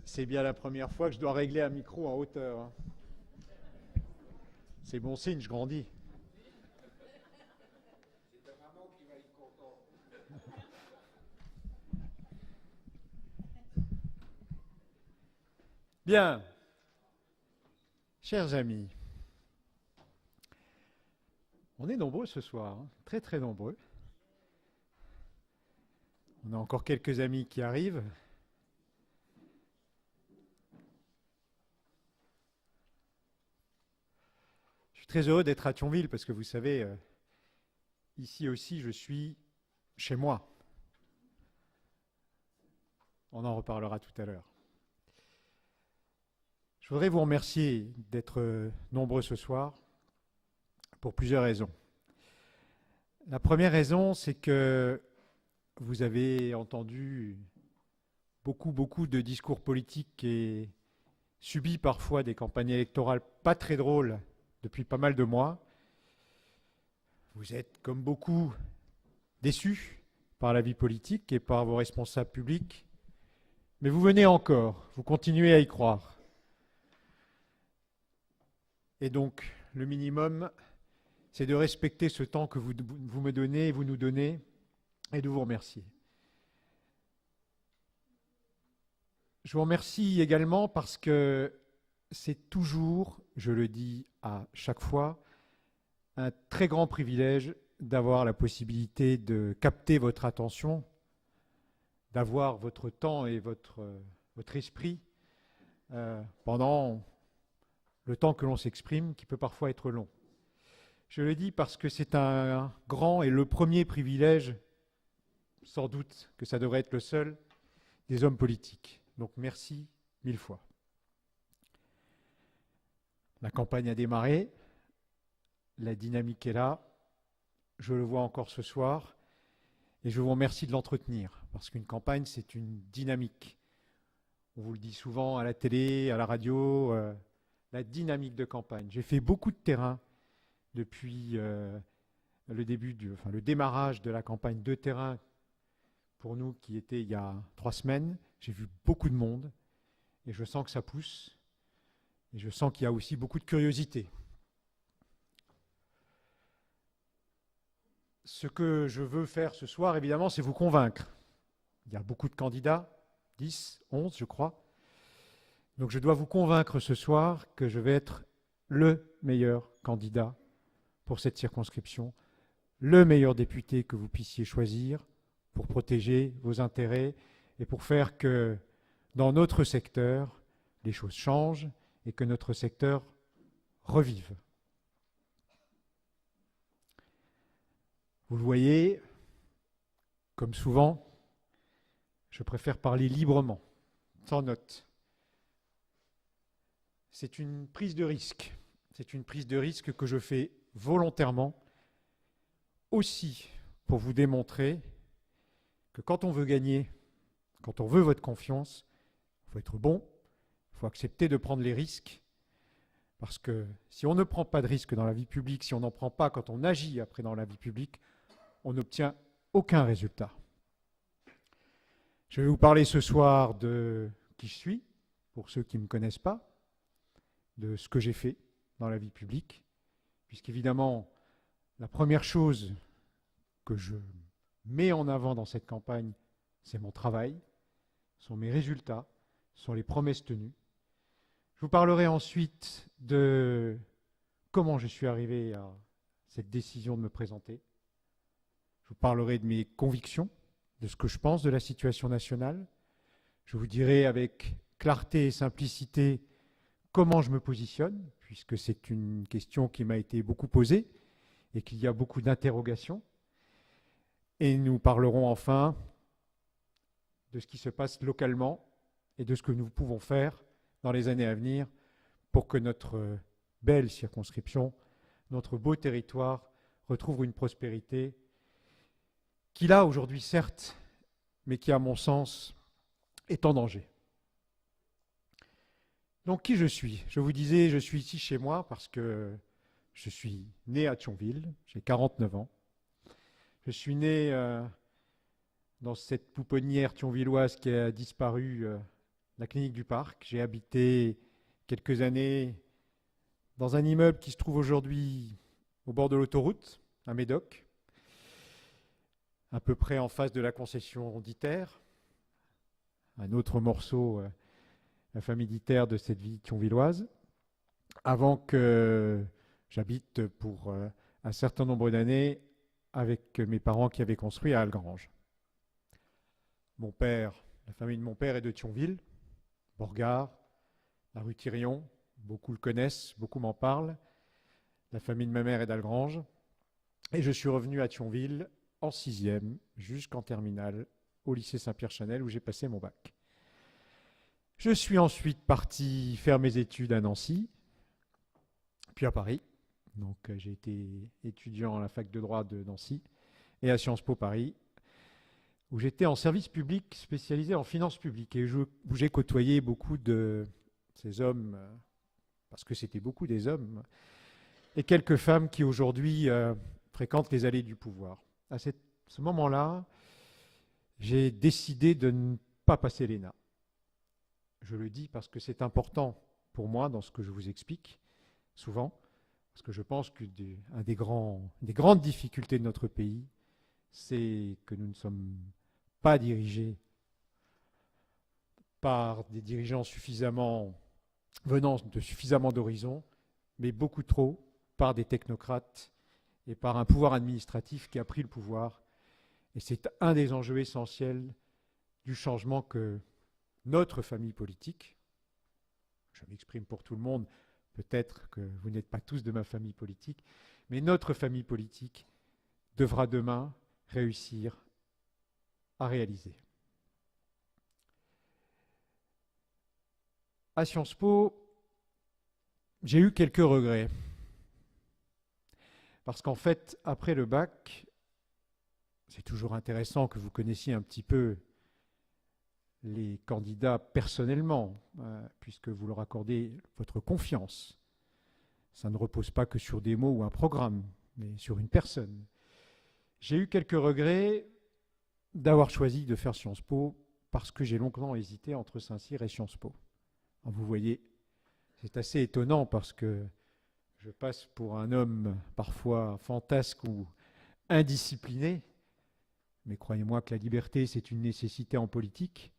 C'est bien la première fois que je dois régler un micro en hauteur, hein. C'est bon signe, je grandis. Bien, chers amis, on est nombreux ce soir, hein, très très nombreux. On a encore quelques amis qui arrivent. Je suis très heureux d'être à Thionville parce que vous savez, ici aussi je suis chez moi. On en reparlera tout à l'heure. Je voudrais vous remercier d'être nombreux ce soir pour plusieurs raisons. La première raison, c'est que vous avez entendu beaucoup de discours politiques et subi parfois des campagnes électorales pas très drôles depuis pas mal de mois. Vous êtes, comme beaucoup, déçus par la vie politique et par vos responsables publics, mais vous venez encore, vous continuez à y croire. Et donc, le minimum, c'est de respecter ce temps que vous me donnez, vous nous donnez, et de vous remercier. Je vous remercie également parce que c'est toujours, je le dis à chaque fois, un très grand privilège d'avoir la possibilité de capter votre attention, d'avoir votre temps et votre esprit pendant le temps que l'on s'exprime, qui peut parfois être long. Je le dis parce que c'est un grand et le premier privilège, sans doute que ça devrait être le seul, des hommes politiques. Donc merci 1000 fois. La campagne a démarré, la dynamique est là, je le vois encore ce soir, et je vous remercie de l'entretenir, parce qu'une campagne, c'est une dynamique. On vous le dit souvent à la télé, à la radio, la dynamique de campagne. J'ai fait beaucoup de terrain depuis le démarrage de la campagne de terrain pour nous qui était il y a 3 semaines. J'ai vu beaucoup de monde et je sens que ça pousse et je sens qu'il y a aussi beaucoup de curiosité. Ce que je veux faire ce soir, évidemment, c'est vous convaincre. Il y a beaucoup de candidats, 10, 11 je crois. Donc je dois vous convaincre ce soir que je vais être le meilleur candidat pour cette circonscription, le meilleur député que vous puissiez choisir pour protéger vos intérêts et pour faire que dans notre secteur, les choses changent et que notre secteur revive. Vous le voyez, comme souvent, je préfère parler librement, sans notes. C'est une prise de risque. C'est une prise de risque que je fais volontairement, aussi pour vous démontrer que quand on veut gagner, quand on veut votre confiance, il faut être bon, il faut accepter de prendre les risques, parce que si on ne prend pas de risques dans la vie publique, si on n'en prend pas quand on agit après dans la vie publique, on n'obtient aucun résultat. Je vais vous parler ce soir de qui je suis, pour ceux qui ne me connaissent pas, de ce que j'ai fait dans la vie publique, puisqu'évidemment, la première chose que je mets en avant dans cette campagne, c'est mon travail, sont mes résultats, sont les promesses tenues. Je vous parlerai ensuite de comment je suis arrivé à cette décision de me présenter. Je vous parlerai de mes convictions, de ce que je pense de la situation nationale. Je vous dirai avec clarté et simplicité comment je me positionne, puisque c'est une question qui m'a été beaucoup posée et qu'il y a beaucoup d'interrogations. Et nous parlerons enfin de ce qui se passe localement et de ce que nous pouvons faire dans les années à venir pour que notre belle circonscription, notre beau territoire retrouve une prospérité qu'il a aujourd'hui certes, mais qui à mon sens est en danger. Donc qui je suis? Je vous disais, je suis ici chez moi parce que je suis né à Thionville, j'ai 49 ans. Je suis né dans cette pouponnière thionvilloise qui a disparu la clinique du Parc. J'ai habité quelques années dans un immeuble qui se trouve aujourd'hui au bord de l'autoroute, à Médoc, à peu près en face de la concession d'Iter, un autre morceau, la famille d'Iter de cette vie thionvilloise, avant que j'habite pour un certain nombre d'années avec mes parents qui avaient construit à Algrange. Mon père, la famille de mon père est de Thionville, Borgard, la rue Thirion, beaucoup le connaissent, beaucoup m'en parlent. La famille de ma mère est d'Algrange. Et je suis revenu à Thionville en 6e, jusqu'en terminale, au lycée Saint-Pierre-Chanel, où j'ai passé mon bac. Je suis ensuite parti faire mes études à Nancy, puis à Paris. Donc j'ai été étudiant à la fac de droit de Nancy et à Sciences Po Paris, où j'étais en service public spécialisé en finances publiques et où j'ai côtoyé beaucoup de ces hommes, parce que c'était beaucoup des hommes, et quelques femmes qui aujourd'hui fréquentent les allées du pouvoir. À ce moment-là, j'ai décidé de ne pas passer l'ENA. Je le dis parce que c'est important pour moi dans ce que je vous explique souvent, parce que je pense qu'une des grandes difficultés de notre pays, c'est que nous ne sommes pas dirigés par des dirigeants venant de suffisamment d'horizons, mais beaucoup trop par des technocrates et par un pouvoir administratif qui a pris le pouvoir. Et c'est un des enjeux essentiels du changement que notre famille politique, je m'exprime pour tout le monde, peut-être que vous n'êtes pas tous de ma famille politique, mais notre famille politique devra demain réussir à réaliser. À Sciences Po, j'ai eu quelques regrets. Parce qu'en fait, après le bac, c'est toujours intéressant que vous connaissiez un petit peu les candidats personnellement, puisque vous leur accordez votre confiance. Ça ne repose pas que sur des mots ou un programme, mais sur une personne. J'ai eu quelques regrets d'avoir choisi de faire Sciences Po parce que j'ai longtemps hésité entre Saint-Cyr et Sciences Po. Alors vous voyez, c'est assez étonnant parce que je passe pour un homme parfois fantasque ou indiscipliné, mais croyez-moi que la liberté, c'est une nécessité en politique,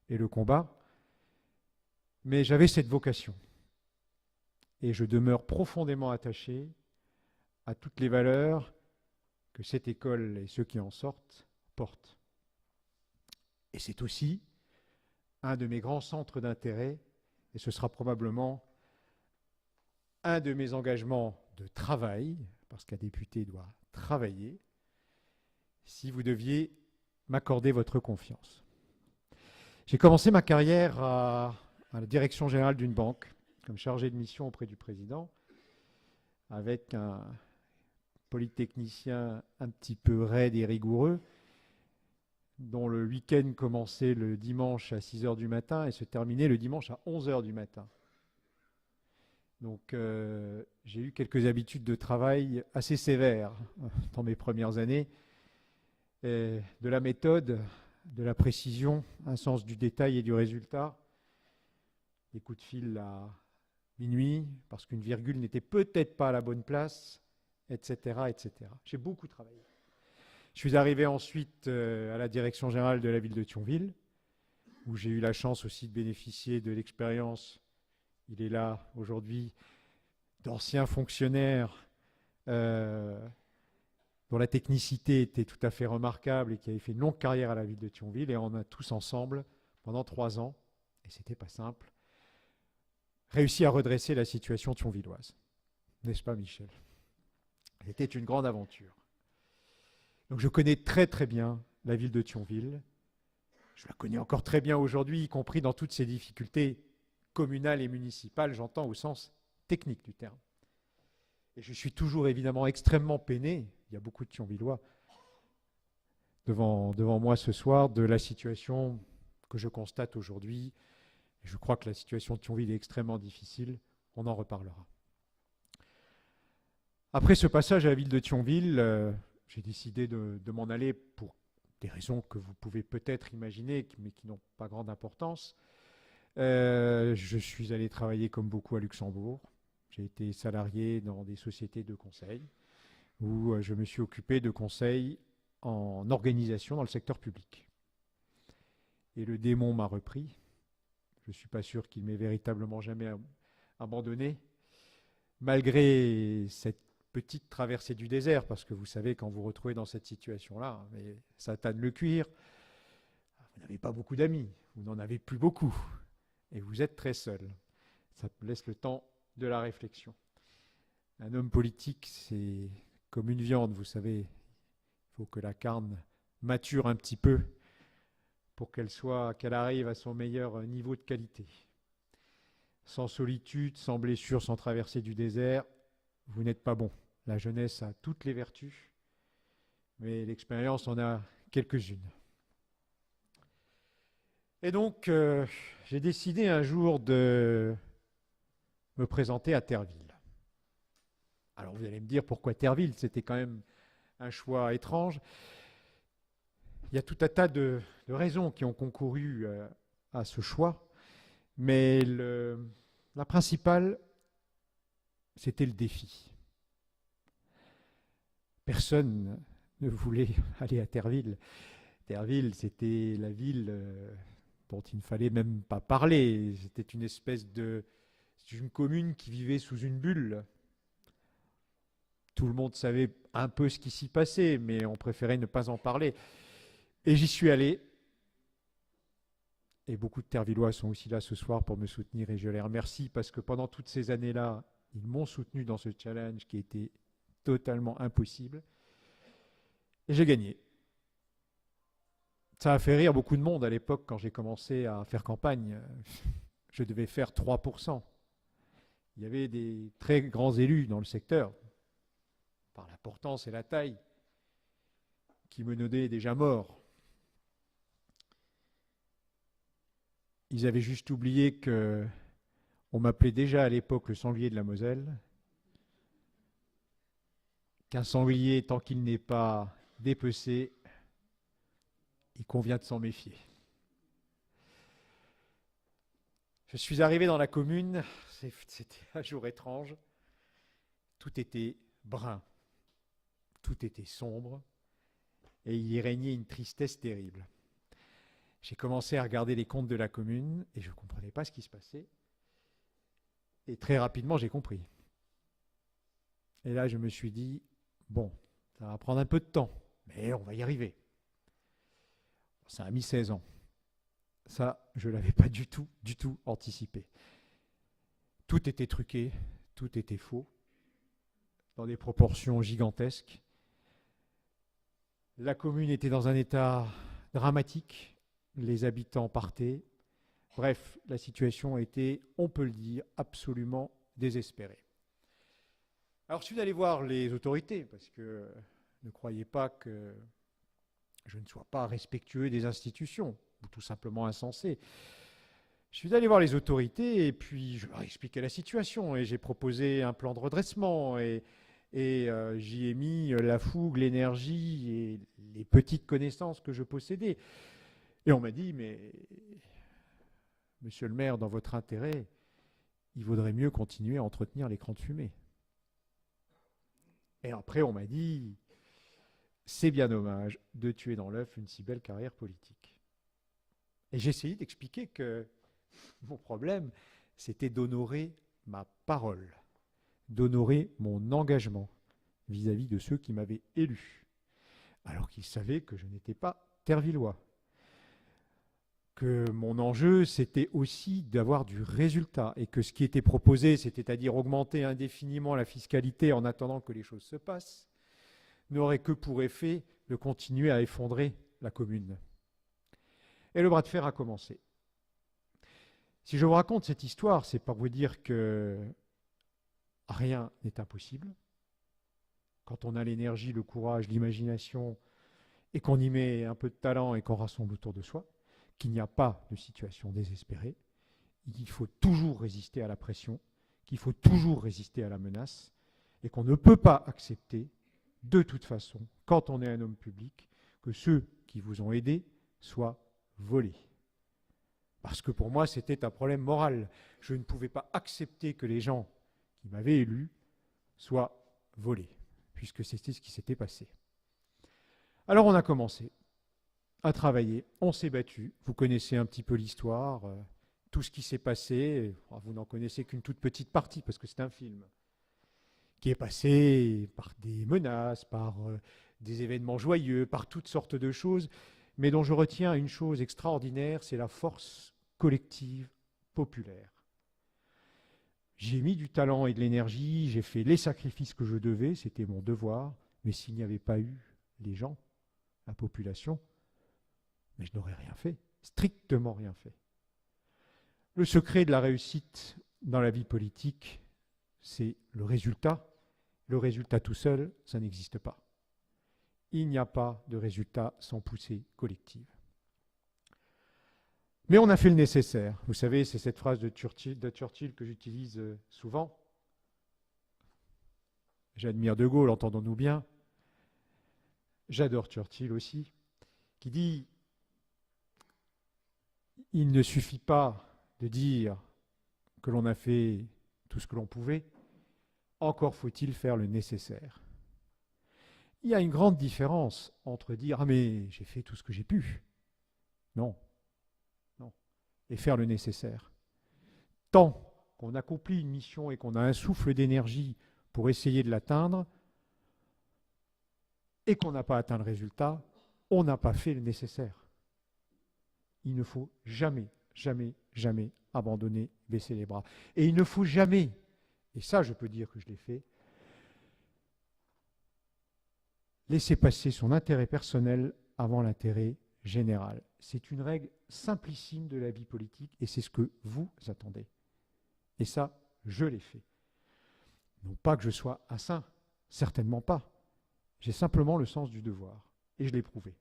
et le combat. Mais j'avais cette vocation. Et je demeure profondément attaché à toutes les valeurs que cette école et ceux qui en sortent portent. Et c'est aussi un de mes grands centres d'intérêt, et ce sera probablement un de mes engagements de travail, parce qu'un député doit travailler, si vous deviez m'accorder votre confiance. J'ai commencé ma carrière à la direction générale d'une banque, comme chargé de mission auprès du président, avec un polytechnicien un petit peu raide et rigoureux, dont le week-end commençait le dimanche à 6 h du matin et se terminait le dimanche à 11 h du matin. Donc j'ai eu quelques habitudes de travail assez sévères dans mes premières années, et de la méthode, de la précision, un sens du détail et du résultat, des coups de fil à minuit, parce qu'une virgule n'était peut-être pas à la bonne place, etc., etc. J'ai beaucoup travaillé. Je suis arrivé ensuite à la direction générale de la ville de Thionville, où j'ai eu la chance aussi de bénéficier de l'expérience, il est là aujourd'hui, d'anciens fonctionnaires dont la technicité était tout à fait remarquable et qui avaient fait une longue carrière à la ville de Thionville, et on a tous ensemble, pendant 3 ans, et c'était pas simple, réussi à redresser la situation thionvilloise. N'est-ce pas, Michel? C'était une grande aventure. Donc je connais très très bien la ville de Thionville. Je la connais encore très bien aujourd'hui, y compris dans toutes ses difficultés communales et municipales, j'entends au sens technique du terme. Et je suis toujours évidemment extrêmement peiné, il y a beaucoup de Thionvillois devant moi ce soir, de la situation que je constate aujourd'hui. Je crois que la situation de Thionville est extrêmement difficile, on en reparlera. Après ce passage à la ville de Thionville, j'ai décidé de m'en aller pour des raisons que vous pouvez peut-être imaginer, mais qui n'ont pas grande importance. Je suis allé travailler comme beaucoup à Luxembourg. J'ai été salarié dans des sociétés de conseil où je me suis occupé de conseils en organisation dans le secteur public. Et le démon m'a repris. Je ne suis pas sûr qu'il m'ait véritablement jamais abandonné, malgré cette petite traversée du désert, parce que vous savez, quand vous vous retrouvez dans cette situation-là, mais ça tanne le cuir, vous n'avez pas beaucoup d'amis, vous n'en avez plus beaucoup, et vous êtes très seul. Ça laisse le temps de la réflexion. Un homme politique, c'est comme une viande, vous savez, il faut que la carne mature un petit peu pour qu'elle arrive à son meilleur niveau de qualité. Sans solitude, sans blessure, sans traversée du désert, vous n'êtes pas bon. La jeunesse a toutes les vertus, mais l'expérience en a quelques-unes. Et donc, j'ai décidé un jour de me présenter à Terville. Alors vous allez me dire pourquoi Terville, c'était quand même un choix étrange. Il y a tout un tas de raisons qui ont concouru à ce choix, mais la principale, c'était le défi. Personne ne voulait aller à Terville. Terville, c'était la ville dont il ne fallait même pas parler. C'était une espèce d'une commune qui vivait sous une bulle. Tout le monde savait un peu ce qui s'y passait, mais on préférait ne pas en parler. Et j'y suis allé. Et beaucoup de Tervillois sont aussi là ce soir pour me soutenir et je les remercie parce que pendant toutes ces années-là, ils m'ont soutenu dans ce challenge qui était totalement impossible. Et j'ai gagné. Ça a fait rire beaucoup de monde à l'époque quand j'ai commencé à faire campagne. Je devais faire 3%. Il y avait des très grands élus dans le secteur, par l'importance et la taille, qui me notaient déjà mort. Ils avaient juste oublié que on m'appelait déjà à l'époque le sanglier de la Moselle, qu'un sanglier, tant qu'il n'est pas dépecé, il convient de s'en méfier. Je suis arrivé dans la commune, c'était un jour étrange, tout était brun, tout était sombre, et il y régnait une tristesse terrible. J'ai commencé à regarder les comptes de la commune et je ne comprenais pas ce qui se passait. Et très rapidement, j'ai compris. Et là, je me suis dit, bon, ça va prendre un peu de temps, mais on va y arriver. Ça a mis 16 ans. Ça, je ne l'avais pas du tout anticipé. Tout était truqué, tout était faux, dans des proportions gigantesques. La commune était dans un état dramatique. Les habitants partaient. Bref, la situation était, on peut le dire, absolument désespérée. Alors je suis allé voir les autorités, parce que ne croyez pas que je ne sois pas respectueux des institutions, ou tout simplement insensé. Je suis allé voir les autorités et puis je leur ai expliqué la situation et j'ai proposé un plan de redressement et j'y ai mis la fougue, l'énergie et les petites connaissances que je possédais. Et on m'a dit, mais monsieur le maire, dans votre intérêt, il vaudrait mieux continuer à entretenir l'écran de fumée. Et après, on m'a dit, c'est bien dommage de tuer dans l'œuf une si belle carrière politique. Et j'ai essayé d'expliquer que mon problème, c'était d'honorer ma parole, d'honorer mon engagement vis-à-vis de ceux qui m'avaient élu, alors qu'ils savaient que je n'étais pas tervillois. Que mon enjeu, c'était aussi d'avoir du résultat et que ce qui était proposé, c'est-à-dire augmenter indéfiniment la fiscalité en attendant que les choses se passent, n'aurait que pour effet de continuer à effondrer la commune. Et le bras de fer a commencé. Si je vous raconte cette histoire, c'est pour vous dire que rien n'est impossible. Quand on a l'énergie, le courage, l'imagination, et qu'on y met un peu de talent et qu'on rassemble autour de soi, qu'il n'y a pas de situation désespérée, qu'il faut toujours résister à la pression, qu'il faut toujours résister à la menace, et qu'on ne peut pas accepter, de toute façon, quand on est un homme public, que ceux qui vous ont aidé soient volés. Parce que pour moi, c'était un problème moral. Je ne pouvais pas accepter que les gens qui m'avaient élu soient volés, puisque c'était ce qui s'était passé. Alors on a commencé à travailler, on s'est battu. Vous connaissez un petit peu l'histoire, tout ce qui s'est passé. Vous n'en connaissez qu'une toute petite partie, parce que c'est un film qui est passé par des menaces, par des événements joyeux, par toutes sortes de choses, mais dont je retiens une chose extraordinaire, c'est la force collective populaire. J'ai mis du talent et de l'énergie, j'ai fait les sacrifices que je devais, c'était mon devoir, mais s'il n'y avait pas eu les gens, la population, mais je n'aurais rien fait, strictement rien fait. Le secret de la réussite dans la vie politique, c'est le résultat. Le résultat tout seul, ça n'existe pas. Il n'y a pas de résultat sans poussée collective. Mais on a fait le nécessaire. Vous savez, c'est cette phrase de Churchill que j'utilise souvent. J'admire De Gaulle, entendons-nous bien. J'adore Churchill aussi, qui dit « Il ne suffit pas de dire que l'on a fait tout ce que l'on pouvait, encore faut-il faire le nécessaire. » Il y a une grande différence entre dire « Ah mais j'ai fait tout ce que j'ai pu ». Non. Et faire le nécessaire. Tant qu'on accomplit une mission et qu'on a un souffle d'énergie pour essayer de l'atteindre, et qu'on n'a pas atteint le résultat, on n'a pas fait le nécessaire. Il ne faut jamais, jamais, jamais abandonner, baisser les bras. Et il ne faut jamais, et ça je peux dire que je l'ai fait, laisser passer son intérêt personnel avant l'intérêt général. C'est une règle simplissime de la vie politique et c'est ce que vous attendez. Et ça, je l'ai fait. Non pas que je sois un saint, certainement pas. J'ai simplement le sens du devoir et je l'ai prouvé.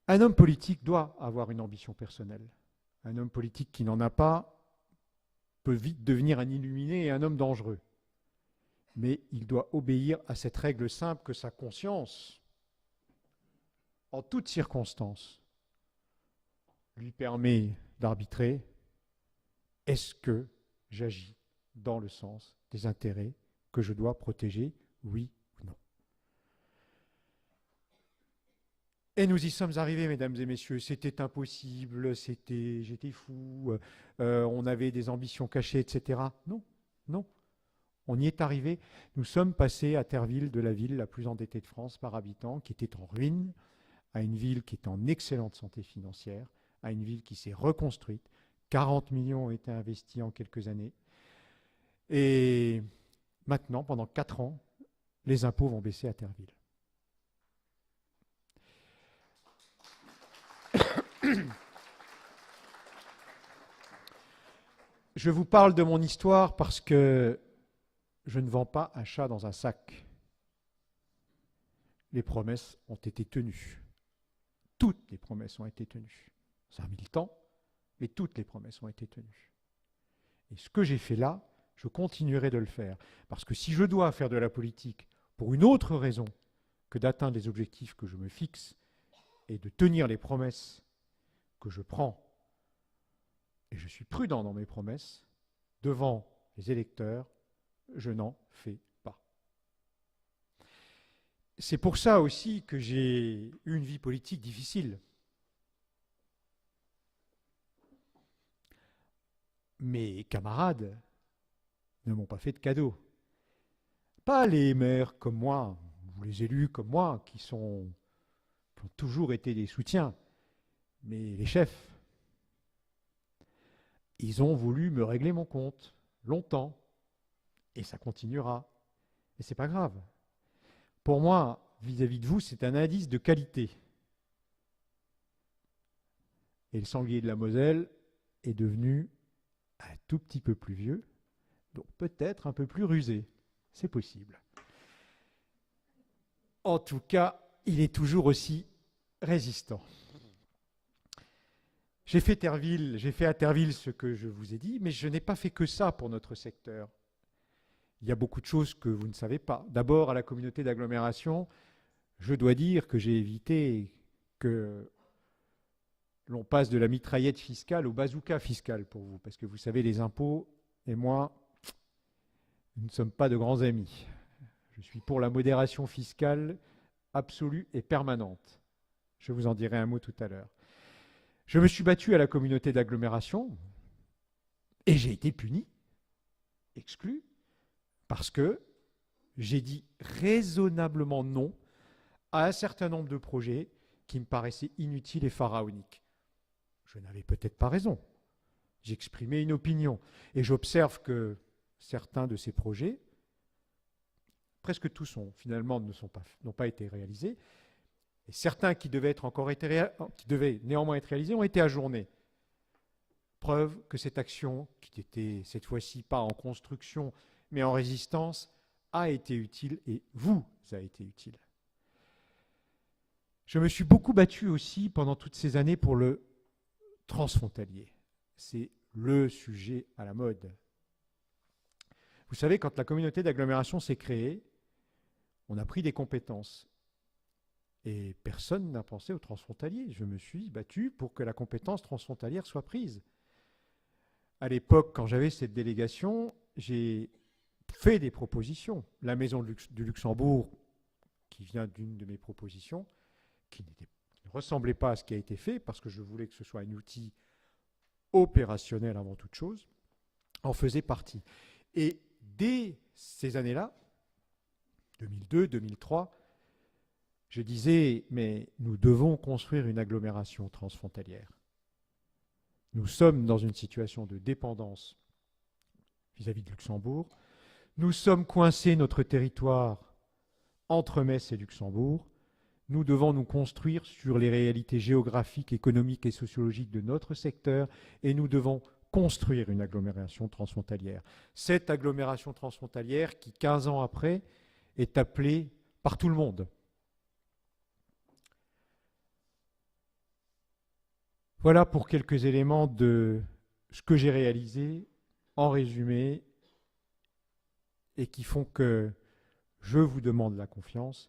Un homme politique doit avoir une ambition personnelle. Un homme politique qui n'en a pas peut vite devenir un illuminé et un homme dangereux. Mais il doit obéir à cette règle simple que sa conscience, en toutes circonstances, lui permet d'arbitrer. Est-ce que j'agis dans le sens des intérêts que je dois protéger, oui ou non? Et nous y sommes arrivés, mesdames et messieurs. C'était impossible, j'étais fou, on avait des ambitions cachées, etc. Non, non. On y est arrivé. Nous sommes passés à Terville, de la ville la plus endettée de France par habitant, qui était en ruine, à une ville qui est en excellente santé financière, à une ville qui s'est reconstruite. 40 millions ont été investis en quelques années. Et maintenant, pendant 4 ans, les impôts vont baisser à Terville. Je vous parle de mon histoire parce que je ne vends pas un chat dans un sac. Les promesses ont été tenues. Toutes les promesses ont été tenues. Ça a mis le temps, mais toutes les promesses ont été tenues. Et ce que j'ai fait là, je continuerai de le faire. Parce que si je dois faire de la politique pour une autre raison que d'atteindre les objectifs que je me fixe et de tenir les promesses que je prends, et je suis prudent dans mes promesses, devant les électeurs, je n'en fais pas. C'est pour ça aussi que j'ai eu une vie politique difficile. Mes camarades ne m'ont pas fait de cadeaux. Pas les maires comme moi, ou les élus comme moi, qui ont toujours été des soutiens, mais les chefs. Ils ont voulu me régler mon compte, longtemps, et ça continuera. Et c'est pas grave. Pour moi, vis-à-vis de vous, c'est un indice de qualité. Et le sanglier de la Moselle est devenu un tout petit peu plus vieux, donc peut-être un peu plus rusé. C'est possible. En tout cas, il est toujours aussi résistant. J'ai fait à Terville ce que je vous ai dit, mais je n'ai pas fait que ça pour notre secteur. Il y a beaucoup de choses que vous ne savez pas. D'abord, à la communauté d'agglomération, je dois dire que j'ai évité que l'on passe de la mitraillette fiscale au bazooka fiscal pour vous, parce que vous savez, les impôts et moi, nous ne sommes pas de grands amis. Je suis pour la modération fiscale absolue et permanente. Je vous en dirai un mot tout à l'heure. Je me suis battu à la communauté d'agglomération et j'ai été puni, exclu, parce que j'ai dit raisonnablement non à un certain nombre de projets qui me paraissaient inutiles et pharaoniques. Je n'avais peut-être pas raison. J'exprimais une opinion. Et j'observe que certains de ces projets, presque tous finalement n'ont pas été réalisés, et certains qui devaient néanmoins être réalisés ont été ajournés. Preuve que cette action, qui n'était cette fois-ci pas en construction, mais en résistance, a été utile et vous a été utile. Je me suis beaucoup battu aussi pendant toutes ces années pour le transfrontalier. C'est le sujet à la mode. Vous savez, quand la communauté d'agglomération s'est créée, on a pris des compétences. Et personne n'a pensé au transfrontalier. Je me suis battu pour que la compétence transfrontalière soit prise. À l'époque, quand j'avais cette délégation, j'ai fait des propositions. La Maison du Luxembourg, qui vient d'une de mes propositions, qui ne ressemblait pas à ce qui a été fait, parce que je voulais que ce soit un outil opérationnel avant toute chose, en faisait partie. Et dès ces années-là, 2002, 2003, je disais, mais nous devons construire une agglomération transfrontalière. Nous sommes dans une situation de dépendance vis-à-vis de Luxembourg. Nous sommes coincés, notre territoire, entre Metz et Luxembourg. Nous devons nous construire sur les réalités géographiques, économiques et sociologiques de notre secteur et nous devons construire une agglomération transfrontalière. Cette agglomération transfrontalière qui, 15 ans après, est appelée par tout le monde. Voilà pour quelques éléments de ce que j'ai réalisé en résumé et qui font que je vous demande la confiance.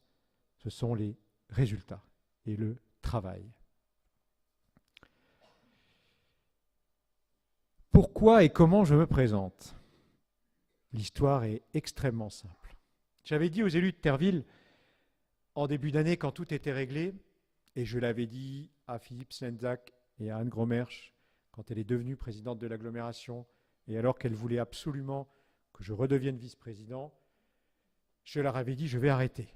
Ce sont les résultats et le travail. Pourquoi et comment je me présente? L'histoire est extrêmement simple. J'avais dit aux élus de Terreville, en début d'année, quand tout était réglé, et je l'avais dit à Philippe Slendzak et à Anne Gromersch, quand elle est devenue présidente de l'agglomération, et alors qu'elle voulait absolument que je redevienne vice-président, je leur avais dit, je vais arrêter.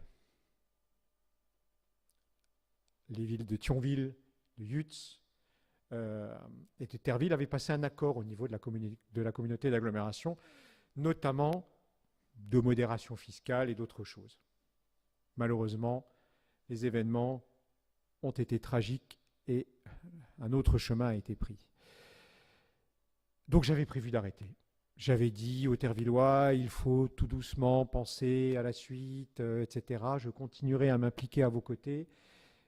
Les villes de Thionville, de Yutz et de Terreville avaient passé un accord au niveau de la communauté d'agglomération, notamment de modération fiscale et d'autres choses. Malheureusement, les événements ont été tragiques et un autre chemin a été pris. Donc j'avais prévu d'arrêter. J'avais dit aux Tervillois, il faut tout doucement penser à la suite, etc. Je continuerai à m'impliquer à vos côtés,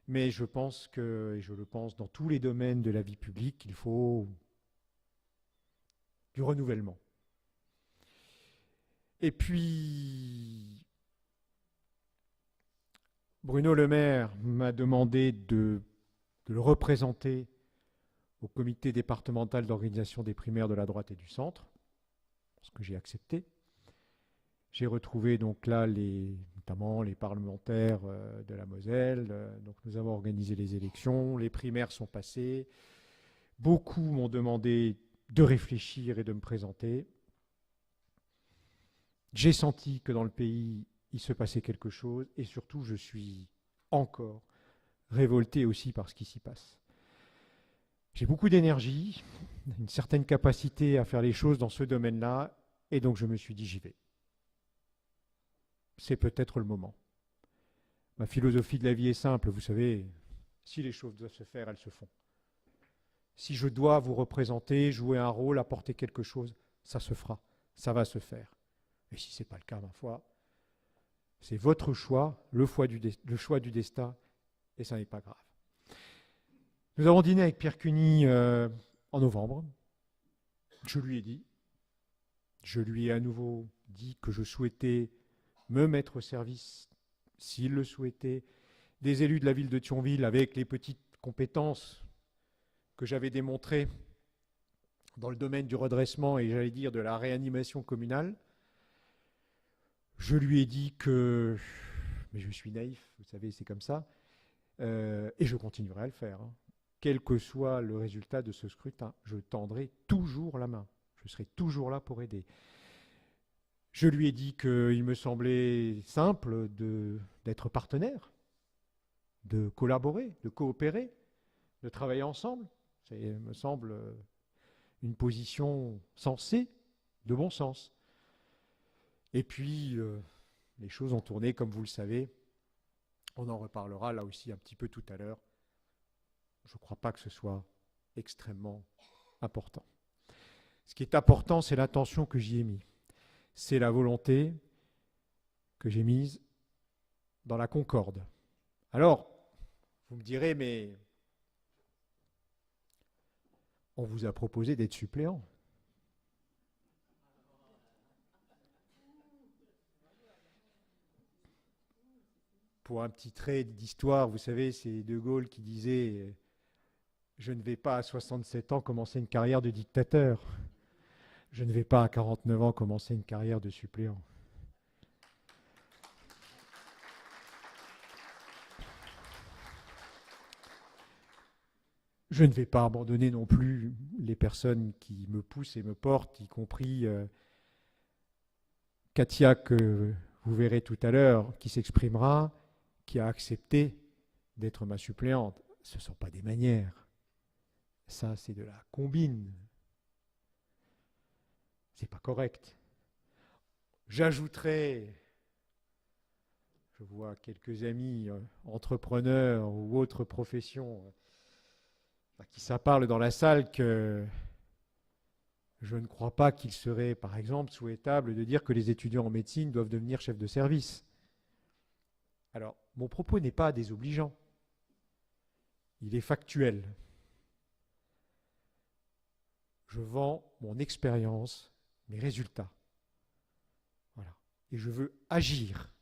mais je pense que, et je le pense dans tous les domaines de la vie publique, il faut du renouvellement. Et puis, Bruno Le Maire m'a demandé de le représenter au comité départemental d'organisation des primaires de la droite et du centre, ce que j'ai accepté. J'ai retrouvé donc là notamment les parlementaires de la Moselle. Donc nous avons organisé les élections, les primaires sont passées. Beaucoup m'ont demandé de réfléchir et de me présenter. J'ai senti que dans le pays, il se passait quelque chose et surtout, je suis encore révolté aussi par ce qui s'y passe. J'ai beaucoup d'énergie, une certaine capacité à faire les choses dans ce domaine-là et donc je me suis dit, j'y vais. C'est peut-être le moment. Ma philosophie de la vie est simple, vous savez, si les choses doivent se faire, elles se font. Si je dois vous représenter, jouer un rôle, apporter quelque chose, ça se fera, ça va se faire. Et si ce n'est pas le cas, ma foi, c'est votre choix, le choix du destin, et ça n'est pas grave. Nous avons dîné avec Pierre Cuny en novembre. Je lui ai dit, je lui ai à nouveau dit que je souhaitais me mettre au service, s'il le souhaitait, des élus de la ville de Thionville avec les petites compétences que j'avais démontré dans le domaine du redressement et j'allais dire de la réanimation communale, je lui ai dit que, mais je suis naïf, vous savez, c'est comme ça, et je continuerai à le faire. Hein. Quel que soit le résultat de ce scrutin, je tendrai toujours la main. Je serai toujours là pour aider. Je lui ai dit qu'il me semblait simple d'être partenaire, de collaborer, de coopérer, de travailler ensemble. Ça me semble une position sensée, de bon sens. Et puis, les choses ont tourné, comme vous le savez. On en reparlera là aussi un petit peu tout à l'heure. Je ne crois pas que ce soit extrêmement important. Ce qui est important, c'est l'attention que j'y ai mis. C'est la volonté que j'ai mise dans la concorde. Alors, vous me direz, mais on vous a proposé d'être suppléant. Pour un petit trait d'histoire, vous savez, c'est De Gaulle qui disait « Je ne vais pas à 67 ans commencer une carrière de dictateur. Je ne vais pas à 49 ans commencer une carrière de suppléant. » Je ne vais pas abandonner non plus les personnes qui me poussent et me portent, y compris Katia, que vous verrez tout à l'heure, qui s'exprimera, qui a accepté d'être ma suppléante. Ce ne sont pas des manières. Ça, c'est de la combine. C'est pas correct. J'ajouterai, je vois quelques amis entrepreneurs ou autres professions qui ça parle dans la salle, que je ne crois pas qu'il serait, par exemple, souhaitable de dire que les étudiants en médecine doivent devenir chefs de service. Alors, mon propos n'est pas désobligeant. Il est factuel. Je vends mon expérience, mes résultats. Voilà. Et je veux agir.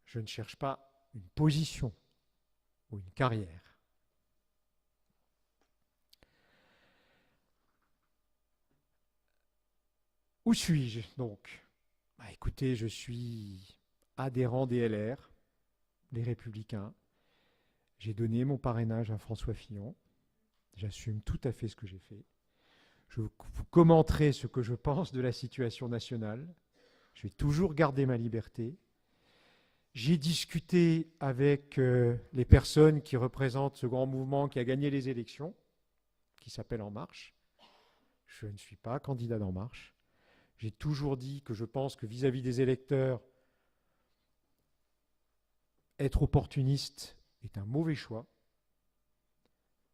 Je ne cherche pas une position ou une carrière. Où suis-je donc ? Écoutez, je suis adhérent des LR, des Républicains. J'ai donné mon parrainage à François Fillon. J'assume tout à fait ce que j'ai fait. Je vous commenterai ce que je pense de la situation nationale. Je vais toujours garder ma liberté. J'ai discuté avec les personnes qui représentent ce grand mouvement qui a gagné les élections, qui s'appelle En Marche. Je ne suis pas candidat d'En Marche. J'ai toujours dit que je pense que vis-à-vis des électeurs, être opportuniste est un mauvais choix.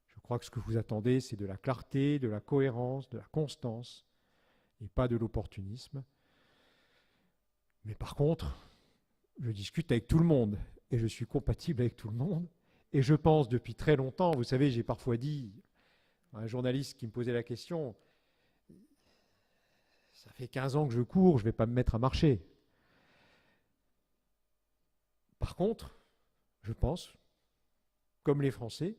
Je crois que ce que vous attendez, c'est de la clarté, de la cohérence, de la constance, et pas de l'opportunisme. Mais par contre, je discute avec tout le monde, et je suis compatible avec tout le monde. Et je pense depuis très longtemps, vous savez, j'ai parfois dit à un journaliste qui me posait la question, ça fait 15 ans que je cours, je ne vais pas me mettre à marcher. Par contre, je pense, comme les Français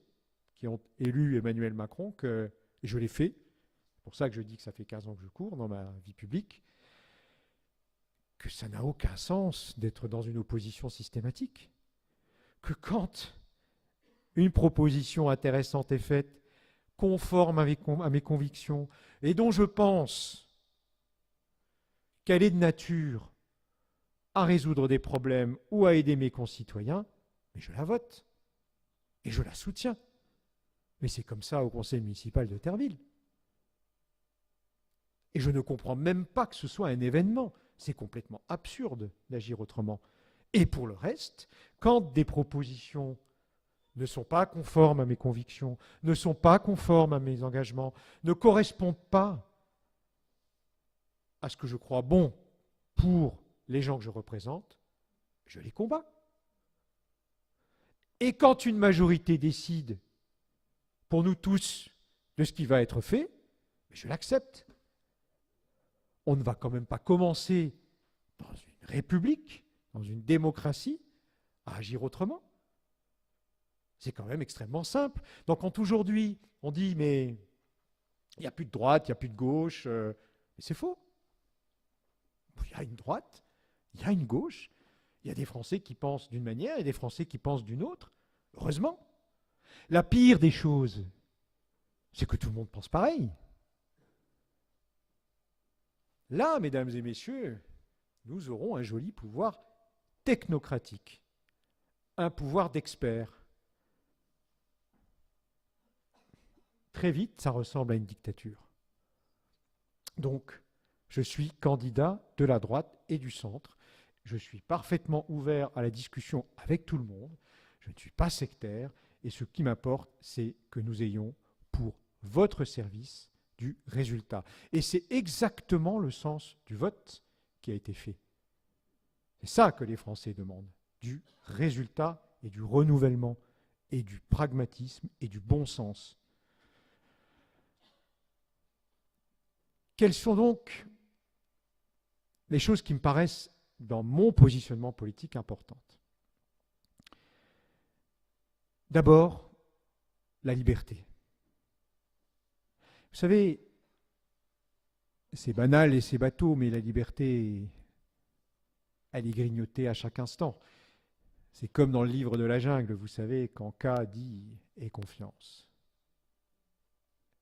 qui ont élu Emmanuel Macron, et je l'ai fait, c'est pour ça que je dis que ça fait 15 ans que je cours dans ma vie publique, que ça n'a aucun sens d'être dans une opposition systématique. Que quand une proposition intéressante est faite, conforme à mes convictions, et dont je pense qu'elle est de nature à résoudre des problèmes ou à aider mes concitoyens, mais je la vote et je la soutiens. Mais c'est comme ça au conseil municipal de Terreville. Et je ne comprends même pas que ce soit un événement. C'est complètement absurde d'agir autrement. Et pour le reste, quand des propositions ne sont pas conformes à mes convictions, ne sont pas conformes à mes engagements, ne correspondent pas à ce que je crois bon pour les gens que je représente, je les combats. Et quand une majorité décide pour nous tous de ce qui va être fait, je l'accepte. On ne va quand même pas commencer dans une république, dans une démocratie, à agir autrement. C'est quand même extrêmement simple. Donc quand aujourd'hui on dit mais il n'y a plus de droite, il n'y a plus de gauche, mais c'est faux. Il y a une droite, il y a une gauche, il y a des Français qui pensent d'une manière et des Français qui pensent d'une autre. Heureusement. La pire des choses, c'est que tout le monde pense pareil. Là, mesdames et messieurs, nous aurons un joli pouvoir technocratique, un pouvoir d'experts. Très vite, ça ressemble à une dictature. Donc, je suis candidat de la droite et du centre. Je suis parfaitement ouvert à la discussion avec tout le monde. Je ne suis pas sectaire. Et ce qui m'importe, c'est que nous ayons pour votre service du résultat. Et c'est exactement le sens du vote qui a été fait. C'est ça que les Français demandent, du résultat et du renouvellement et du pragmatisme et du bon sens. Quelles sont donc les choses qui me paraissent, dans mon positionnement politique, importantes? D'abord, la liberté. Vous savez, c'est banal et c'est bateau, mais la liberté, elle est grignotée à chaque instant. C'est comme dans le livre de la jungle, vous savez, quand K dit « aie confiance ».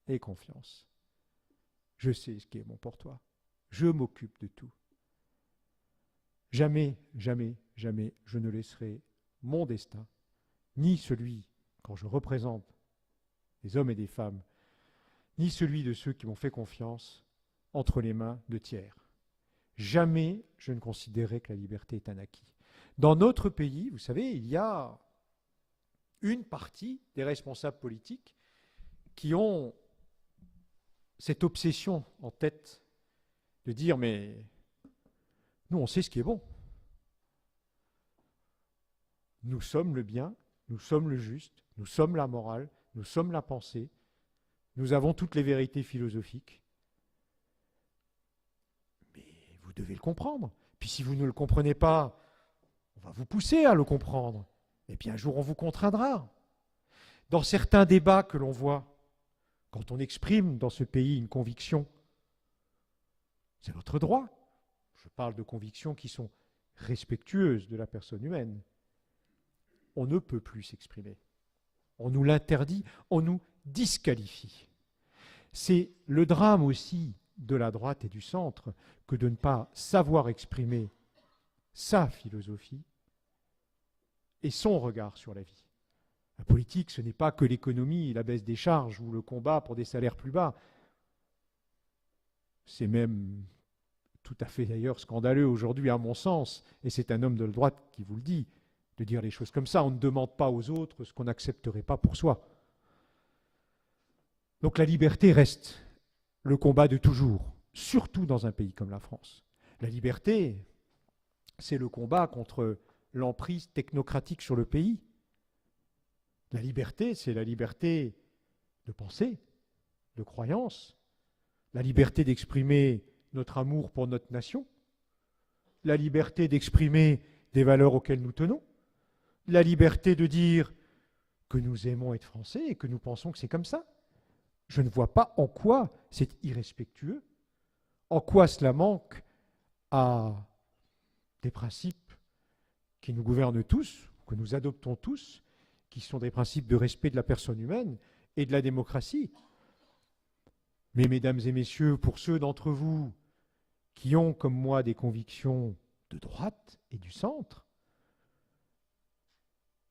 Aie confiance. Je sais ce qui est bon pour toi. Je m'occupe de tout. Jamais, jamais, jamais je ne laisserai mon destin, ni celui, quand je représente des hommes et des femmes, ni celui de ceux qui m'ont fait confiance, entre les mains de tiers. Jamais je ne considérerai que la liberté est un acquis. Dans notre pays, vous savez, il y a une partie des responsables politiques qui ont cette obsession en tête de dire mais nous on sait ce qui est bon. Nous sommes le bien, nous sommes le juste, nous sommes la morale, nous sommes la pensée, nous avons toutes les vérités philosophiques. Mais vous devez le comprendre. Puis si vous ne le comprenez pas, on va vous pousser à le comprendre. Et puis un jour on vous contraindra. Dans certains débats que l'on voit, quand on exprime dans ce pays une conviction, c'est votre droit. Je parle de convictions qui sont respectueuses de la personne humaine. On ne peut plus s'exprimer. On nous l'interdit, on nous disqualifie. C'est le drame aussi de la droite et du centre que de ne pas savoir exprimer sa philosophie et son regard sur la vie. La politique, ce n'est pas que l'économie, la baisse des charges ou le combat pour des salaires plus bas. C'est même tout à fait d'ailleurs scandaleux aujourd'hui à mon sens, et c'est un homme de droite qui vous le dit, de dire les choses comme ça. On ne demande pas aux autres ce qu'on n'accepterait pas pour soi. Donc la liberté reste le combat de toujours, surtout dans un pays comme la France. La liberté, c'est le combat contre l'emprise technocratique sur le pays. La liberté, c'est la liberté de penser, de croyance, la liberté d'exprimer notre amour pour notre nation, la liberté d'exprimer des valeurs auxquelles nous tenons, la liberté de dire que nous aimons être français et que nous pensons que c'est comme ça. Je ne vois pas en quoi c'est irrespectueux, en quoi cela manque à des principes qui nous gouvernent tous, que nous adoptons tous, qui sont des principes de respect de la personne humaine et de la démocratie. Mais mesdames et messieurs, pour ceux d'entre vous qui ont, comme moi, des convictions de droite et du centre,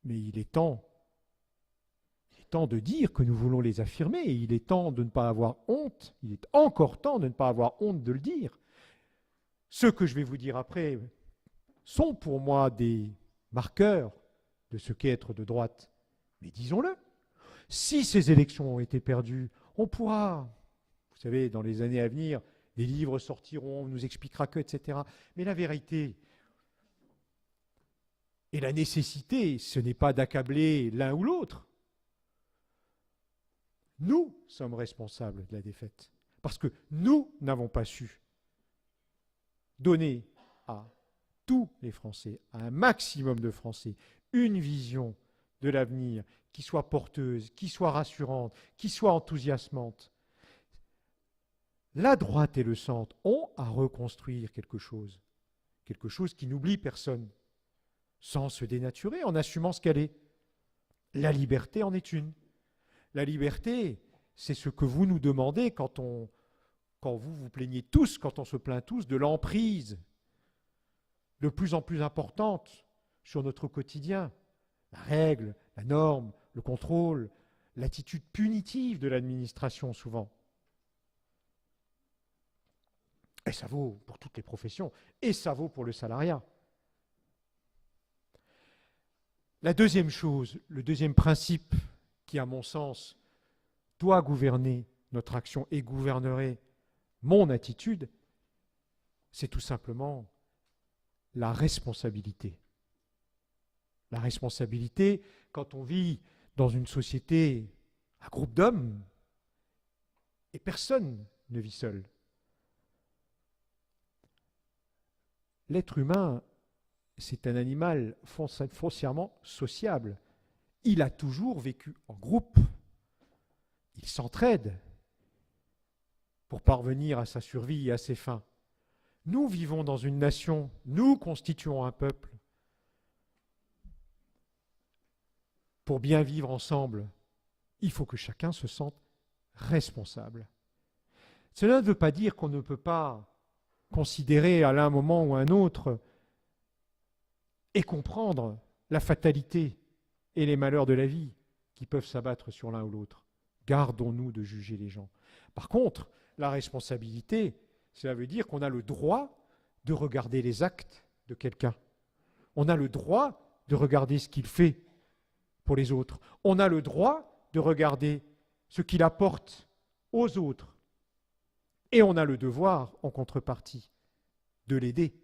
mais il est temps de dire que nous voulons les affirmer, et il est temps de ne pas avoir honte, il est encore temps de ne pas avoir honte de le dire. Ce que je vais vous dire après sont pour moi des marqueurs de ce qu'est être de droite. Mais disons-le, si ces élections ont été perdues, on pourra, vous savez, dans les années à venir, des livres sortiront, on nous expliquera que, etc. Mais la vérité et la nécessité, ce n'est pas d'accabler l'un ou l'autre. Nous sommes responsables de la défaite, parce que nous n'avons pas su donner à tous les Français, à un maximum de Français, une vision de l'avenir, qui soit porteuse, qui soit rassurante, qui soit enthousiasmante. La droite et le centre ont à reconstruire quelque chose qui n'oublie personne, sans se dénaturer, en assumant ce qu'elle est. La liberté en est une. La liberté, c'est ce que vous nous demandez quand vous vous plaignez tous, quand on se plaint tous de l'emprise de plus en plus importante sur notre quotidien. La règle, la norme, le contrôle, l'attitude punitive de l'administration souvent. Et ça vaut pour toutes les professions, et ça vaut pour le salariat. La deuxième chose, le deuxième principe qui, à mon sens, doit gouverner notre action et gouvernerait mon attitude, c'est tout simplement la responsabilité. La responsabilité, quand on vit dans une société, un groupe d'hommes, et personne ne vit seul. L'être humain, c'est un animal foncièrement sociable. Il a toujours vécu en groupe. Il s'entraide pour parvenir à sa survie et à ses fins. Nous vivons dans une nation, nous constituons un peuple. Pour bien vivre ensemble, il faut que chacun se sente responsable. Cela ne veut pas dire qu'on ne peut pas considérer à l'un moment ou à un autre et comprendre la fatalité et les malheurs de la vie qui peuvent s'abattre sur l'un ou l'autre. Gardons-nous de juger les gens. Par contre, la responsabilité, cela veut dire qu'on a le droit de regarder les actes de quelqu'un. On a le droit de regarder ce qu'il fait pour les autres. On a le droit de regarder ce qu'il apporte aux autres. Et on a le devoir, en contrepartie, de l'aider.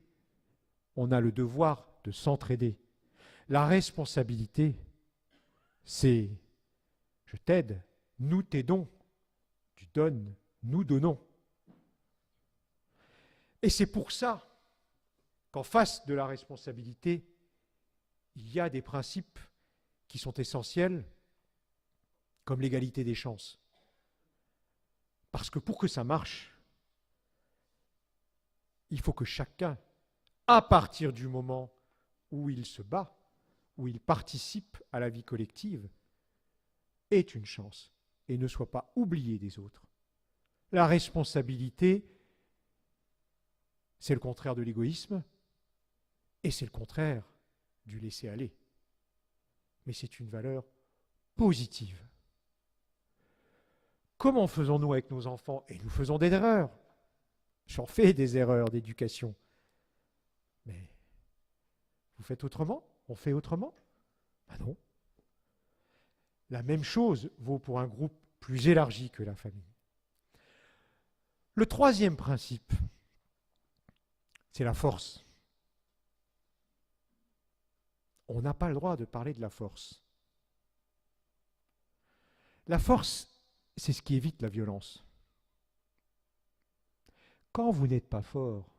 On a le devoir de s'entraider. La responsabilité, c'est je t'aide, nous t'aidons, tu donnes, nous donnons. Et c'est pour ça qu'en face de la responsabilité, il y a des principes qui sont essentiels, comme l'égalité des chances. Parce que pour que ça marche, il faut que chacun, à partir du moment où il se bat, où il participe à la vie collective, ait une chance et ne soit pas oublié des autres. La responsabilité, c'est le contraire de l'égoïsme et c'est le contraire du laisser-aller. Mais c'est une valeur positive. Comment faisons-nous avec nos enfants? Et nous faisons des erreurs. J'en fais des erreurs d'éducation. Mais vous faites autrement? On fait autrement? Ben non. La même chose vaut pour un groupe plus élargi que la famille. Le troisième principe, c'est la force. On n'a pas le droit de parler de la force. La force, c'est ce qui évite la violence. Quand vous n'êtes pas fort,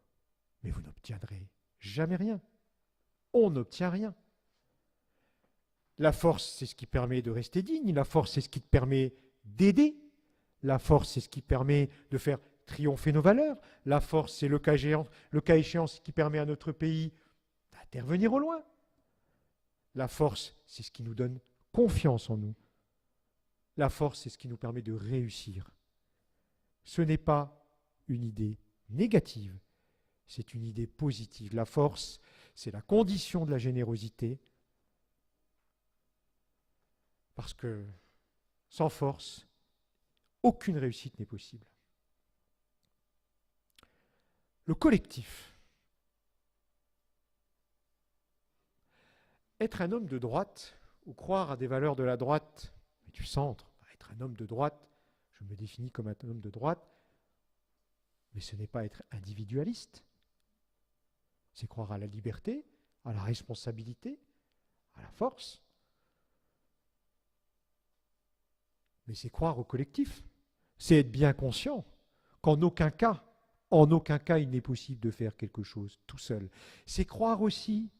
mais vous n'obtiendrez jamais rien. On n'obtient rien. La force, c'est ce qui permet de rester digne. La force, c'est ce qui te permet d'aider. La force, c'est ce qui permet de faire triompher nos valeurs. La force, c'est le cas échéant, ce qui permet à notre pays d'intervenir au loin. La force, c'est ce qui nous donne confiance en nous. La force, c'est ce qui nous permet de réussir. Ce n'est pas une idée négative, c'est une idée positive. La force, c'est la condition de la générosité, parce que sans force, aucune réussite n'est possible. Le collectif. Être un homme de droite, ou croire à des valeurs de la droite et du centre, être un homme de droite, je me définis comme un homme de droite, mais ce n'est pas être individualiste. C'est croire à la liberté, à la responsabilité, à la force. Mais c'est croire au collectif. C'est être bien conscient qu'en aucun cas, il n'est possible de faire quelque chose tout seul. C'est croire aussi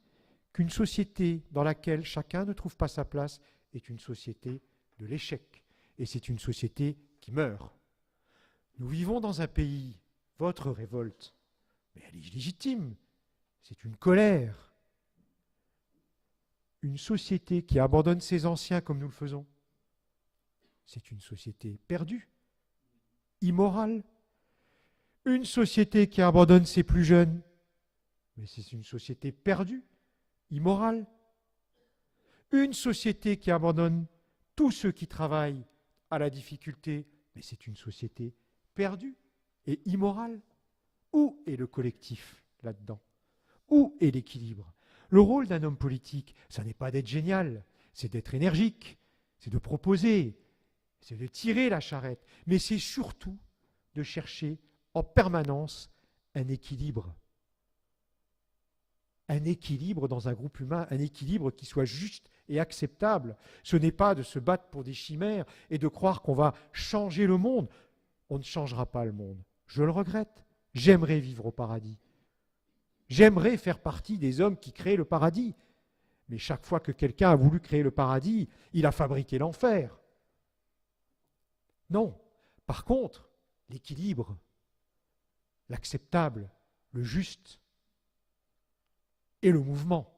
qu'une société dans laquelle chacun ne trouve pas sa place est une société de l'échec. Et c'est une société qui meurt. Nous vivons dans un pays, votre révolte, mais elle est légitime, c'est une colère. Une société qui abandonne ses anciens comme nous le faisons, c'est une société perdue, immorale. Une société qui abandonne ses plus jeunes, mais c'est une société perdue, immorale. Une société qui abandonne tous ceux qui travaillent à la difficulté, mais c'est une société perdue et immorale. Où est le collectif là-dedans? Où est l'équilibre? Le rôle d'un homme politique, ça n'est pas d'être génial, c'est d'être énergique, c'est de proposer, c'est de tirer la charrette, mais c'est surtout de chercher en permanence un équilibre. Un équilibre dans un groupe humain, un équilibre qui soit juste et acceptable. Ce n'est pas de se battre pour des chimères et de croire qu'on va changer le monde. On ne changera pas le monde. Je le regrette. J'aimerais vivre au paradis. J'aimerais faire partie des hommes qui créent le paradis. Mais chaque fois que quelqu'un a voulu créer le paradis, il a fabriqué l'enfer. Non. Par contre, l'équilibre, l'acceptable, le juste et le mouvement,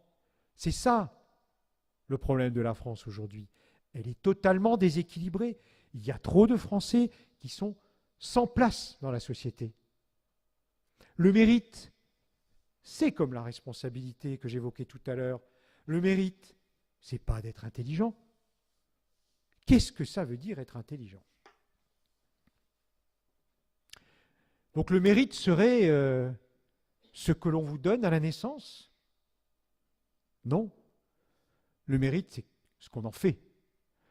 c'est ça le problème de la France aujourd'hui. Elle est totalement déséquilibrée. Il y a trop de Français qui sont sans place dans la société. Le mérite, c'est comme la responsabilité que j'évoquais tout à l'heure. Le mérite, c'est pas d'être intelligent. Qu'est-ce que ça veut dire être intelligent? Donc le mérite serait ce que l'on vous donne à la naissance? Non. Le mérite, c'est ce qu'on en fait.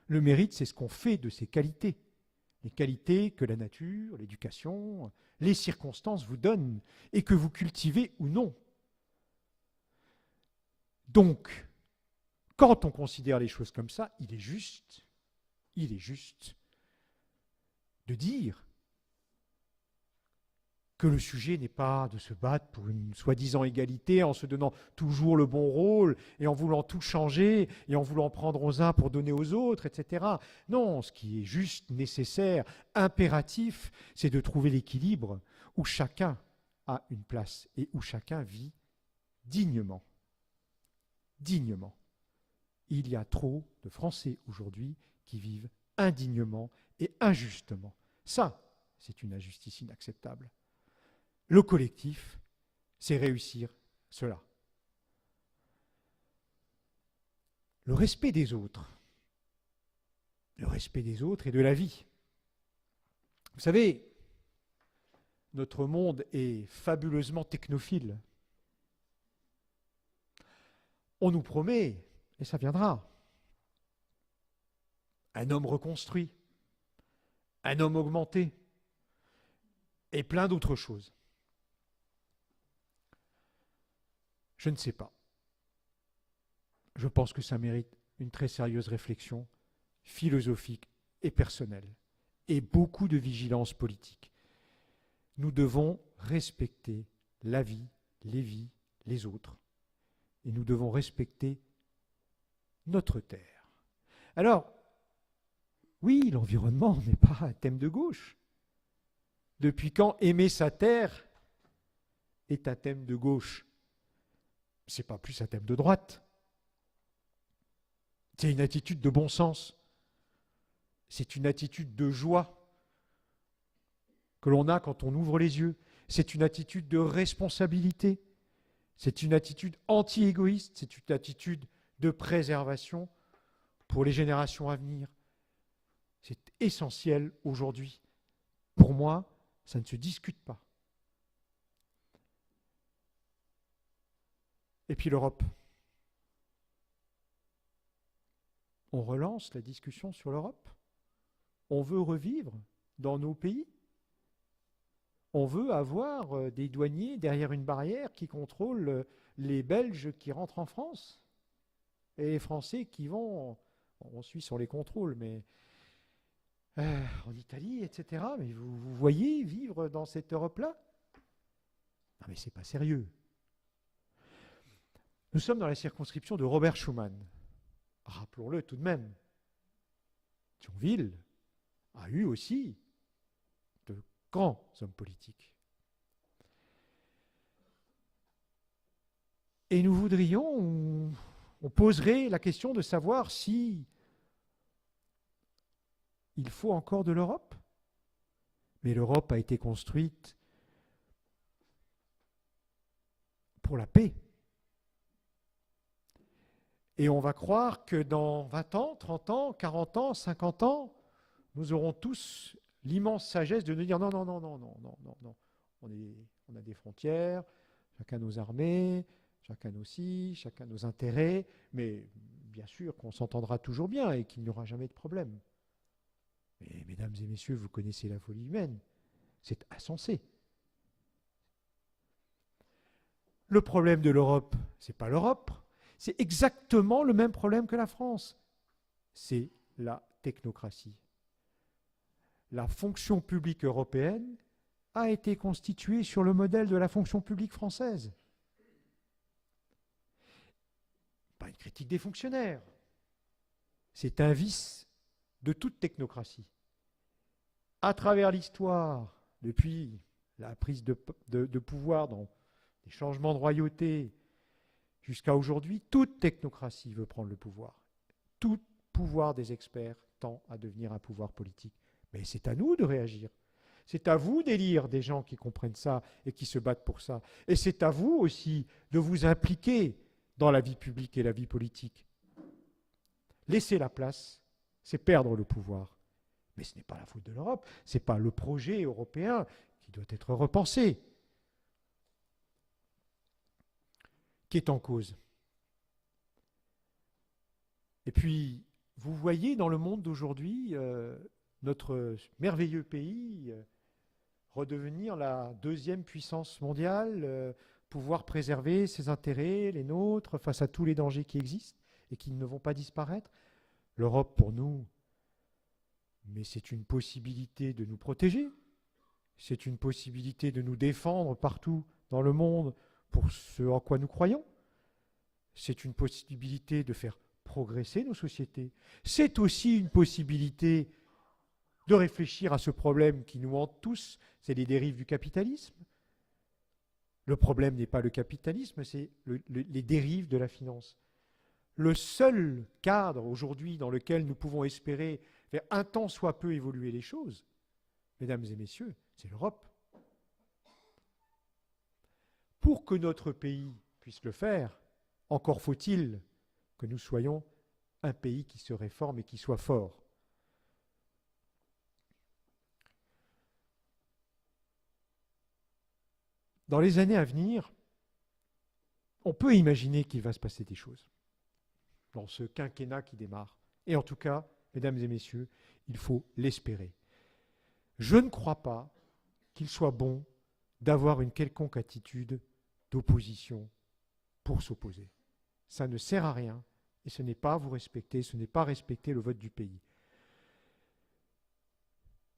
Le mérite, c'est ce qu'on fait de ces qualités. Les qualités que la nature, l'éducation, les circonstances vous donnent et que vous cultivez ou non. Donc, quand on considère les choses comme ça, il est juste de dire que le sujet n'est pas de se battre pour une soi-disant égalité en se donnant toujours le bon rôle et en voulant tout changer et en voulant prendre aux uns pour donner aux autres, etc. Non, ce qui est juste, nécessaire, impératif, c'est de trouver l'équilibre où chacun a une place et où chacun vit dignement. Dignement. Il y a trop de Français aujourd'hui qui vivent indignement et injustement. Ça, c'est une injustice inacceptable. Le collectif, c'est réussir cela. Le respect des autres et de la vie. Vous savez, notre monde est fabuleusement technophile. On nous promet, et ça viendra, un homme reconstruit, un homme augmenté, et plein d'autres choses. Je ne sais pas. Je pense que ça mérite une très sérieuse réflexion philosophique et personnelle, et beaucoup de vigilance politique. Nous devons respecter la vie, les autres, et nous devons respecter notre terre. Alors, oui, l'environnement n'est pas un thème de gauche. Depuis quand aimer sa terre est un thème de gauche? C'est pas plus un thème de droite. C'est une attitude de bon sens. C'est une attitude de joie que l'on a quand on ouvre les yeux. C'est une attitude de responsabilité. C'est une attitude anti-égoïste. C'est une attitude de préservation pour les générations à venir. C'est essentiel aujourd'hui. Pour moi, ça ne se discute pas. Et puis l'Europe. On relance la discussion sur l'Europe. On veut revivre dans nos pays. On veut avoir des douaniers derrière une barrière qui contrôlent les Belges qui rentrent en France et les Français qui vont, en Suisse on les contrôle, mais en Italie, etc. Mais vous voyez vivre dans cette Europe-là? Non mais c'est pas sérieux. Nous sommes dans la circonscription de Robert Schuman. Rappelons-le tout de même. Thionville a eu aussi de grands hommes politiques. Et nous voudrions, on poserait la question de savoir si il faut encore de l'Europe. Mais l'Europe a été construite pour la paix. Et on va croire que dans 20 ans, 30 ans, 40 ans, 50 ans, nous aurons tous l'immense sagesse de nous dire non, non, non, non, non, non, non, non. On a des frontières, chacun nos armées, chacun nos ci, chacun nos intérêts, mais bien sûr qu'on s'entendra toujours bien et qu'il n'y aura jamais de problème. Mais mesdames et messieurs, vous connaissez la folie humaine. C'est insensé. Le problème de l'Europe, ce n'est pas l'Europe, c'est exactement le même problème que la France. C'est la technocratie. La fonction publique européenne a été constituée sur le modèle de la fonction publique française. Pas une critique des fonctionnaires. C'est un vice de toute technocratie. À travers l'histoire, depuis la prise de pouvoir dans les changements de royauté jusqu'à aujourd'hui, toute technocratie veut prendre le pouvoir. Tout pouvoir des experts tend à devenir un pouvoir politique. Mais c'est à nous de réagir. C'est à vous d'élire des gens qui comprennent ça et qui se battent pour ça. Et c'est à vous aussi de vous impliquer dans la vie publique et la vie politique. Laisser la place, c'est perdre le pouvoir. Mais ce n'est pas la faute de l'Europe, ce n'est pas le projet européen qui doit être repensé, qui est en cause. Et puis, vous voyez dans le monde d'aujourd'hui notre merveilleux pays redevenir la deuxième puissance mondiale, pouvoir préserver ses intérêts, les nôtres, face à tous les dangers qui existent et qui ne vont pas disparaître. L'Europe, pour nous, mais c'est une possibilité de nous protéger, c'est une possibilité de nous défendre partout dans le monde pour ce en quoi nous croyons, c'est une possibilité de faire progresser nos sociétés, c'est aussi une possibilité de réfléchir à ce problème qui nous hante tous, c'est les dérives du capitalisme. Le problème n'est pas le capitalisme, c'est les dérives de la finance. Le seul cadre aujourd'hui dans lequel nous pouvons espérer faire un tant soit peu évoluer les choses, mesdames et messieurs, c'est l'Europe. Pour que notre pays puisse le faire, encore faut-il que nous soyons un pays qui se réforme et qui soit fort. Dans les années à venir, on peut imaginer qu'il va se passer des choses dans ce quinquennat qui démarre. Et en tout cas, mesdames et messieurs, il faut l'espérer. Je ne crois pas qu'il soit bon d'avoir une quelconque attitude d'opposition pour s'opposer. Ça ne sert à rien et ce n'est pas vous respecter, ce n'est pas respecter le vote du pays.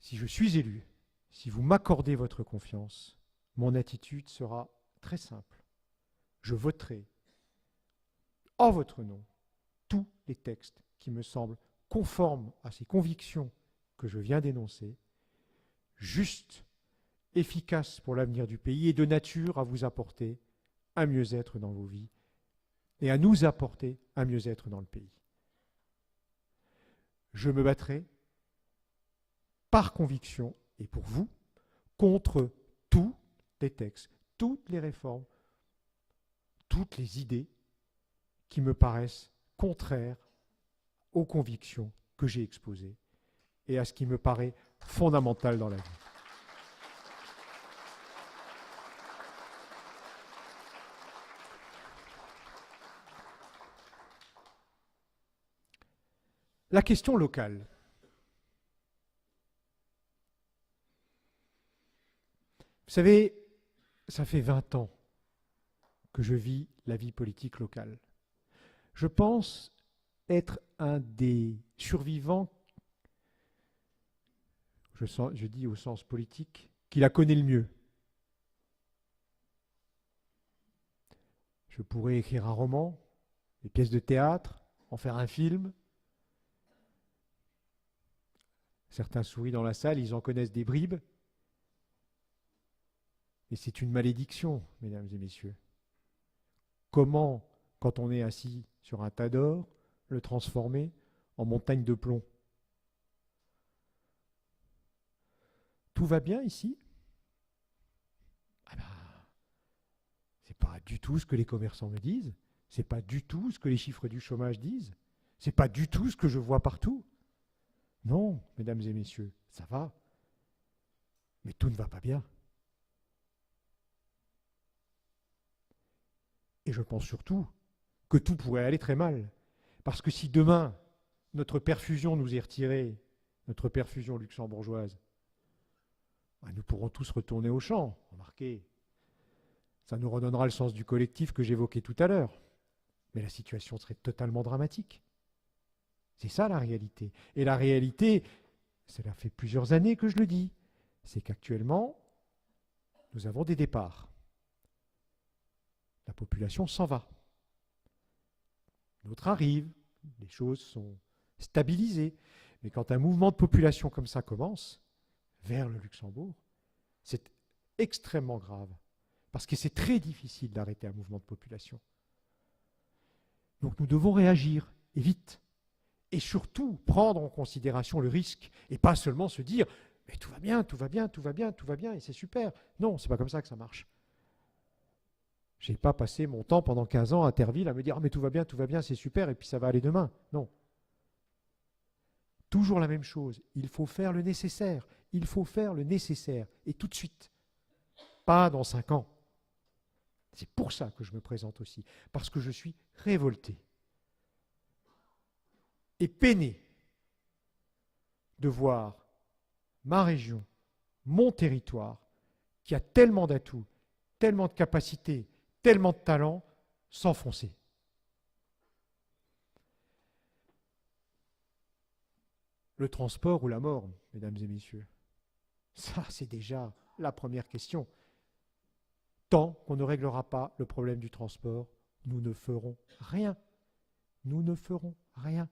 Si je suis élu, si vous m'accordez votre confiance, mon attitude sera très simple. Je voterai en votre nom tous les textes qui me semblent conformes à ces convictions que je viens d'énoncer, justes, efficaces pour l'avenir du pays et de nature à vous apporter un mieux-être dans vos vies et à nous apporter un mieux-être dans le pays. Je me battrai par conviction et pour vous contre tous les textes, toutes les réformes, toutes les idées qui me paraissent contraires aux convictions que j'ai exposées et à ce qui me paraît fondamental dans la vie. La question locale. Vous savez, ça fait 20 ans que je vis la vie politique locale. Je pense être un des survivants, je dis au sens politique, qui la connaît le mieux. Je pourrais écrire un roman, des pièces de théâtre, en faire un film. Certains sourient dans la salle, ils en connaissent des bribes. Et c'est une malédiction, mesdames et messieurs. Comment, quand on est assis sur un tas d'or, le transformer en montagne de plomb? Tout va bien ici? Ah ben, c'est pas du tout ce que les commerçants me disent. C'est pas du tout ce que les chiffres du chômage disent. C'est pas du tout ce que je vois partout. Non, mesdames et messieurs, ça va. Mais tout ne va pas bien. Et je pense surtout que tout pourrait aller très mal. Parce que si demain, notre perfusion nous est retirée, notre perfusion luxembourgeoise, nous pourrons tous retourner au champ. Remarquez, ça nous redonnera le sens du collectif que j'évoquais tout à l'heure. Mais la situation serait totalement dramatique. C'est ça la réalité. Et la réalité, cela fait plusieurs années que je le dis, c'est qu'actuellement, nous avons des départs. La population s'en va. D'autres arrivent, les choses sont stabilisées. Mais quand un mouvement de population comme ça commence, vers le Luxembourg, c'est extrêmement grave. Parce que c'est très difficile d'arrêter un mouvement de population. Donc nous devons réagir, et vite. Et surtout, prendre en considération le risque, et pas seulement se dire « mais tout va bien, tout va bien, tout va bien, tout va bien, et c'est super ». Non, c'est pas comme ça que ça marche. Je n'ai pas passé mon temps pendant 15 ans à Terville à me dire « mais tout va bien, c'est super, et puis ça va aller demain ». Non. Toujours la même chose, il faut faire le nécessaire. Il faut faire le nécessaire, et tout de suite. Pas dans 5 ans. C'est pour ça que je me présente aussi, parce que je suis révolté et peiné de voir ma région, mon territoire, qui a tellement d'atouts, tellement de capacités, tellement de talents, s'enfoncer. Le transport ou la mort, mesdames et messieurs, ça c'est déjà la première question. Tant qu'on ne réglera pas le problème du transport, nous ne ferons rien. Nous ne ferons rien.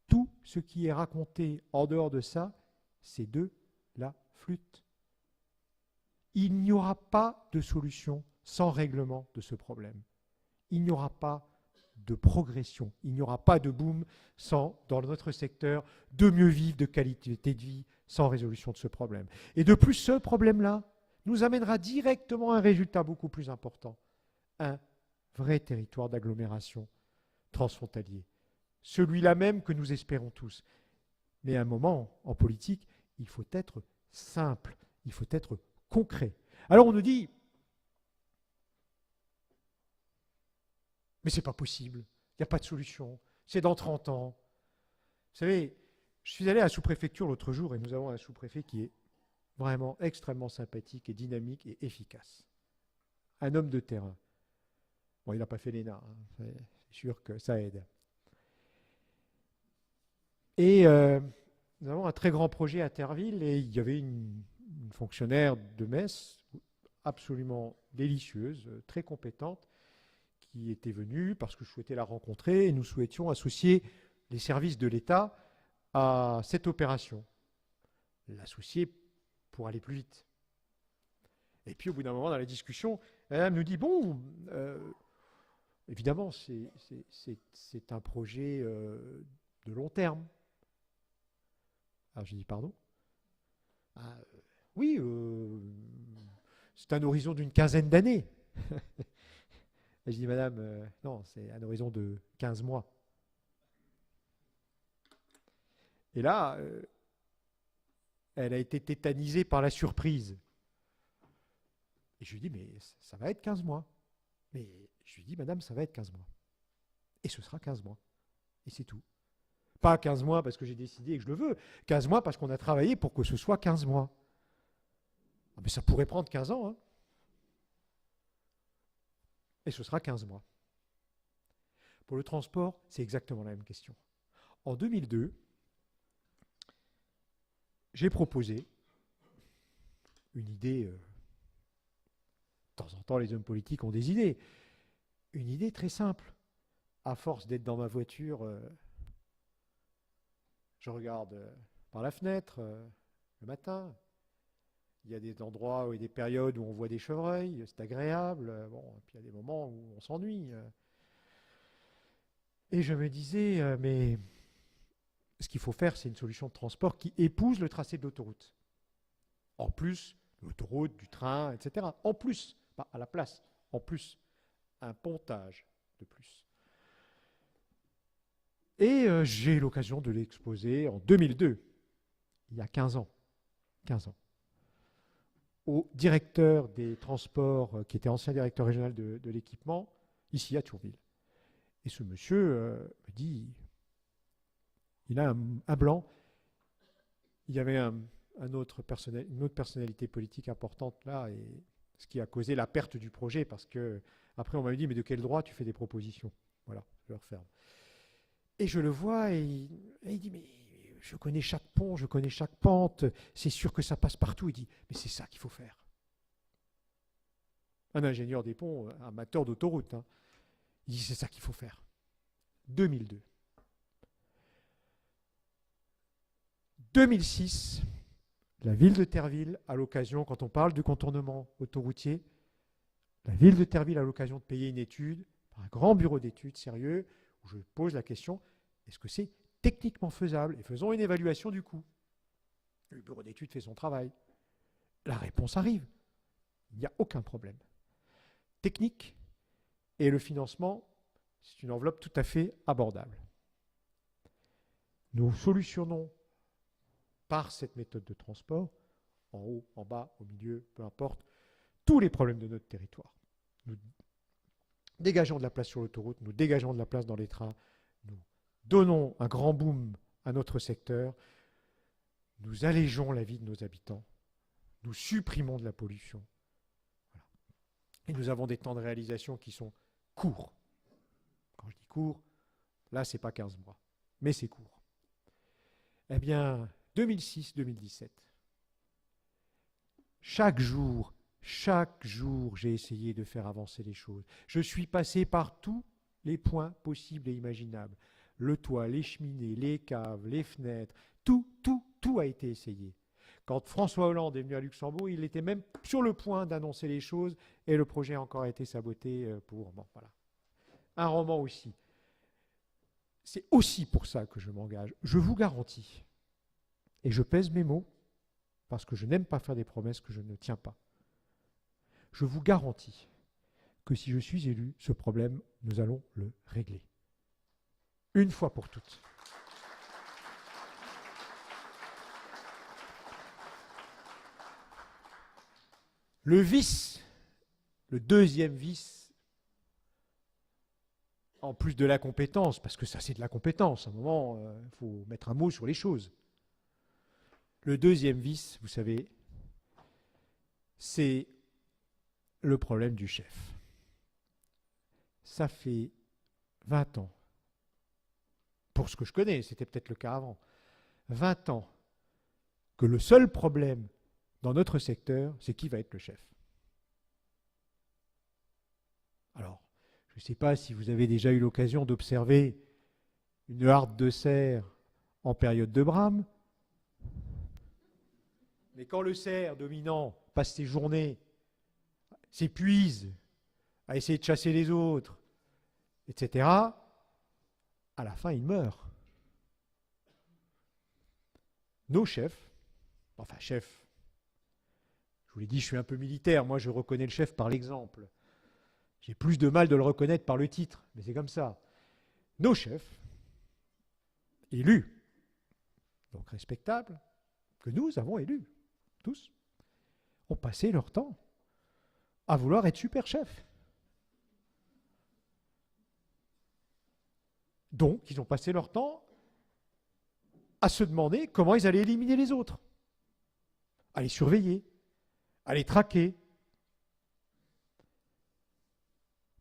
Tout ce qui est raconté en dehors de ça, c'est de la flûte. Il n'y aura pas de solution sans règlement de ce problème. Il n'y aura pas de progression, il n'y aura pas de boom sans, dans notre secteur, de mieux vivre, de qualité de vie, sans résolution de ce problème. Et de plus, ce problème-là nous amènera directement à un résultat beaucoup plus important, un vrai territoire d'agglomération transfrontalier. Celui-là même que nous espérons tous. Mais à un moment, en politique, il faut être simple, il faut être concret. Alors on nous dit, mais c'est pas possible, il n'y a pas de solution, c'est dans 30 ans. Vous savez, je suis allé à la sous-préfecture l'autre jour et nous avons un sous-préfet qui est vraiment extrêmement sympathique et dynamique et efficace. Un homme de terrain. Bon, il n'a pas fait l'ENA, hein, c'est sûr que ça aide. Et nous avons un très grand projet à Terville et il y avait une fonctionnaire de Metz absolument délicieuse, très compétente, qui était venue parce que je souhaitais la rencontrer et nous souhaitions associer les services de l'État à cette opération. L'associer pour aller plus vite. Et puis au bout d'un moment dans la discussion, elle nous dit, bon, évidemment c'est un projet de long terme. Alors j'ai dit, pardon? Oui, c'est un horizon d'une quinzaine d'années. Et je dis, madame, non, c'est un horizon de 15 mois. Et là, elle a été tétanisée par la surprise. Et je lui dis, mais ça va être 15 mois. Mais je lui dis, madame, ça va être 15 mois. Et ce sera 15 mois. Et c'est tout. Pas 15 mois parce que j'ai décidé et que je le veux. 15 mois parce qu'on a travaillé pour que ce soit 15 mois. Ah, mais ça pourrait prendre 15 ans. Hein. Et ce sera 15 mois. Pour le transport, c'est exactement la même question. En 2002, j'ai proposé une idée. De temps en temps, les hommes politiques ont des idées. une idée très simple. À force d'être dans ma voiture, je regarde par la fenêtre le matin. Il y a des endroits où il y a des périodes où on voit des chevreuils, c'est agréable. Bon, et puis il y a des moments où on s'ennuie. Et je me disais, mais ce qu'il faut faire, c'est une solution de transport qui épouse le tracé de l'autoroute. En plus, l'autoroute, du train, etc. En plus, pas à la place, en plus, un pontage de plus. Et j'ai eu l'occasion de l'exposer en 2002, il y a 15 ans. 15 ans. Au directeur des transports, qui était ancien directeur régional de l'équipement, ici à Thionville. Et ce monsieur me dit, il a un blanc, il y avait une autre personnalité politique importante là, et ce qui a causé la perte du projet, parce que après on m'a dit, mais de quel droit tu fais des propositions? Voilà, je le referme. Et je le vois, et il dit, mais je connais chaque pont, je connais chaque pente, c'est sûr que ça passe partout. Il dit, mais c'est ça qu'il faut faire. Un ingénieur des ponts, amateur d'autoroute, hein. Il dit, c'est ça qu'il faut faire. 2002. 2006, la ville de Terreville, à l'occasion, quand on parle du contournement autoroutier, la ville de Terreville a l'occasion de payer une étude par un grand bureau d'études sérieux, où je pose la question, est-ce que c'est techniquement faisable? Et faisons une évaluation du coût. Le bureau d'études fait son travail. La réponse arrive. Il n'y a aucun problème. Technique et le financement, c'est une enveloppe tout à fait abordable. Nous solutionnons par cette méthode de transport, en haut, en bas, au milieu, peu importe, tous les problèmes de notre territoire. Nous dégageons de la place sur l'autoroute, nous dégageons de la place dans les trains, nous donnons un grand boom à notre secteur, nous allégeons la vie de nos habitants, nous supprimons de la pollution. Voilà. Et nous avons des temps de réalisation qui sont courts. Quand je dis court, là, ce n'est pas 15 mois, mais c'est court. Eh bien, 2006-2017, chaque jour, j'ai essayé de faire avancer les choses. Je suis passé par tous les points possibles et imaginables. Le toit, les cheminées, les caves, les fenêtres, tout a été essayé. Quand François Hollande est venu à Luxembourg, il était même sur le point d'annoncer les choses et le projet a encore été saboté pour... Bon, voilà. Un roman aussi. C'est aussi pour ça que je m'engage. Je vous garantis, et je pèse mes mots, parce que je n'aime pas faire des promesses que je ne tiens pas. Je vous garantis que si je suis élu, ce problème, nous allons le régler. Une fois pour toutes. Le vice, le deuxième vice, en plus de la compétence, parce que ça c'est de la compétence, à un moment, il faut mettre un mot sur les choses. Le deuxième vice, vous savez, c'est le problème du chef. Ça fait 20 ans, pour ce que je connais, c'était peut-être le cas avant, 20 ans que le seul problème dans notre secteur, c'est qui va être le chef. Alors, je ne sais pas si vous avez déjà eu l'occasion d'observer une harde de cerf en période de brame, mais quand le cerf dominant passe ses journées, s'épuise à essayer de chasser les autres, etc., à la fin, il meurt. Nos chefs, enfin chefs, je vous l'ai dit, je suis un peu militaire, moi je reconnais le chef par l'exemple. J'ai plus de mal de le reconnaître par le titre, mais c'est comme ça. Nos chefs, élus, donc respectables, que nous avons élus, tous, ont passé leur temps à vouloir être super chefs. Donc, ils ont passé leur temps à se demander comment ils allaient éliminer les autres, à les surveiller, à les traquer.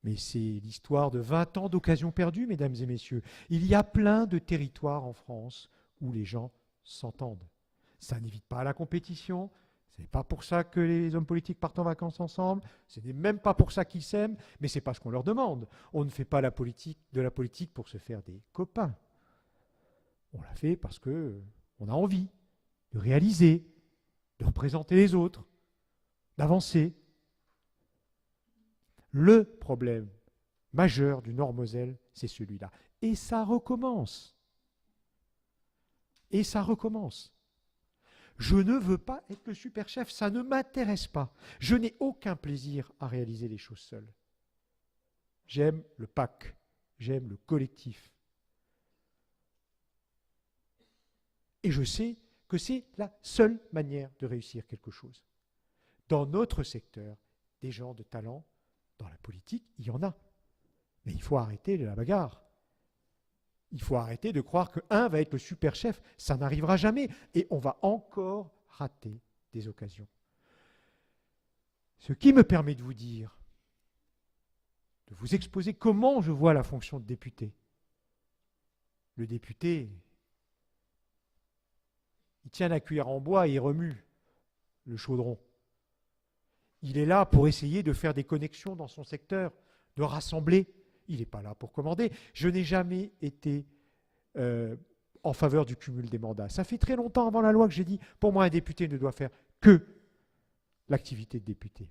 Mais c'est l'histoire de 20 ans d'occasions perdues, mesdames et messieurs. Il y a plein de territoires en France où les gens s'entendent. Ça n'évite pas la compétition, Ce n'est pas pour ça que les hommes politiques partent en vacances ensemble, ce n'est même pas pour ça qu'ils s'aiment, mais ce n'est pas ce qu'on leur demande. On ne fait pas de la politique pour se faire des copains. On la fait parce qu'on a envie de réaliser, de représenter les autres, d'avancer. Le problème majeur du Nord-Moselle, c'est celui-là. Et ça recommence. Et ça recommence. Je ne veux pas être le super chef, ça ne m'intéresse pas. Je n'ai aucun plaisir à réaliser les choses seul. J'aime le pack, j'aime le collectif. Et je sais que c'est la seule manière de réussir quelque chose. Dans notre secteur, des gens de talent, dans la politique, il y en a. Mais il faut arrêter la bagarre. Il faut arrêter de croire qu'un va être le super chef. Ça n'arrivera jamais. Et on va encore rater des occasions. Ce qui me permet de vous dire, de vous exposer comment je vois la fonction de député. Le député, il tient la cuillère en bois et il remue le chaudron. Il est là pour essayer de faire des connexions dans son secteur, de rassembler. Il n'est pas là pour commander. Je n'ai jamais été en faveur du cumul des mandats. Ça fait très longtemps avant la loi que j'ai dit, pour moi, un député ne doit faire que l'activité de député.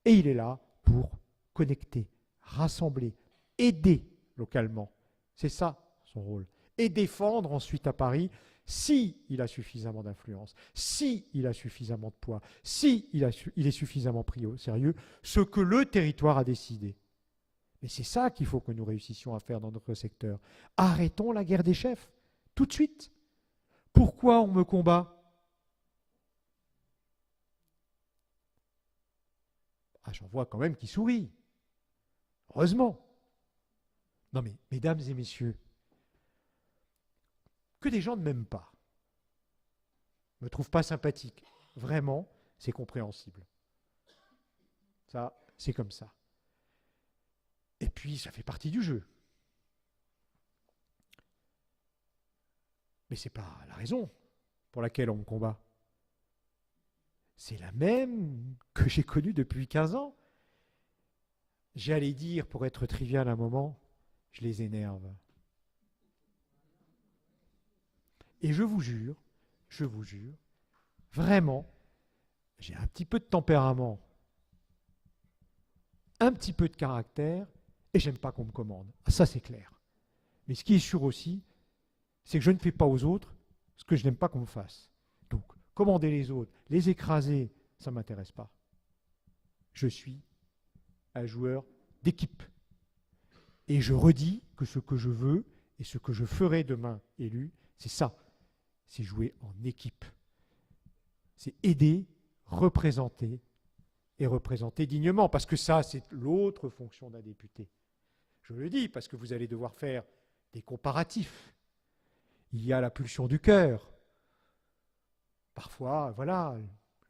Et il est là pour connecter, rassembler, aider localement. C'est ça son rôle. Et défendre ensuite à Paris s'il a suffisamment d'influence, s'il a suffisamment de poids, s'il est suffisamment pris au sérieux, ce que le territoire a décidé. Mais c'est ça qu'il faut que nous réussissions à faire dans notre secteur. Arrêtons la guerre des chefs, tout de suite. Pourquoi on me combat? Ah, j'en vois quand même qui sourient. Heureusement. Non mais, mesdames et messieurs, que des gens ne m'aiment pas, ne me trouvent pas sympathique, vraiment, c'est compréhensible. Ça, c'est comme ça. Et puis, ça fait partie du jeu. Mais ce n'est pas la raison pour laquelle on me combat. C'est la même que j'ai connue depuis 15 ans. J'allais dire, pour être trivial un moment, je les énerve. Et je vous jure, vraiment, j'ai un petit peu de tempérament, un petit peu de caractère, et j'aime pas qu'on me commande. Ça, c'est clair. Mais ce qui est sûr aussi, c'est que je ne fais pas aux autres ce que je n'aime pas qu'on me fasse. Donc, commander les autres, les écraser, ça ne m'intéresse pas. Je suis un joueur d'équipe. Et je redis que ce que je veux et ce que je ferai demain élu, c'est ça. C'est jouer en équipe. C'est aider, représenter et représenter dignement. Parce que ça, c'est l'autre fonction d'un député. Je le dis parce que vous allez devoir faire des comparatifs. Il y a la pulsion du cœur. Parfois, voilà,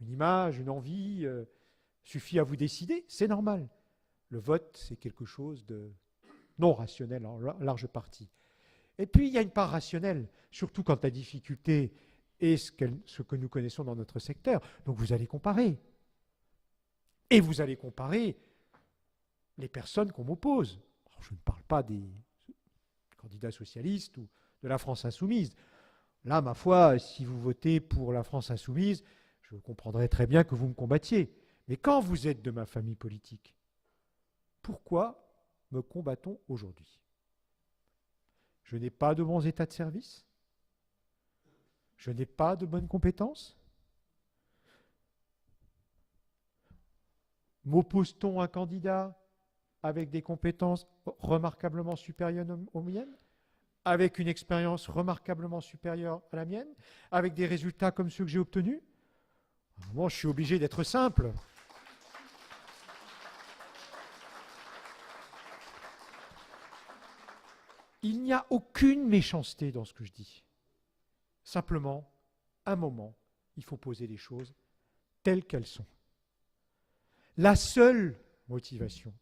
une image, une envie suffit à vous décider, c'est normal. Le vote, c'est quelque chose de non rationnel en large partie. Et puis, il y a une part rationnelle, surtout quand la difficulté est ce que nous connaissons dans notre secteur. Donc, vous allez comparer. Et vous allez comparer les personnes qu'on m'oppose. Je ne parle pas des candidats socialistes ou de la France insoumise. Là, ma foi, si vous votez pour la France insoumise, je comprendrai très bien que vous me combattiez. Mais quand vous êtes de ma famille politique, pourquoi me combat-on aujourd'hui? Je n'ai pas de bons états de service? Je n'ai pas de bonnes compétences? M'oppose-t-on à un candidat avec des compétences remarquablement supérieures aux miennes, avec une expérience remarquablement supérieure à la mienne, avec des résultats comme ceux que j'ai obtenus? Moi, je suis obligé d'être simple. Il n'y a aucune méchanceté dans ce que je dis. Simplement, un moment, il faut poser les choses telles qu'elles sont. La seule motivation,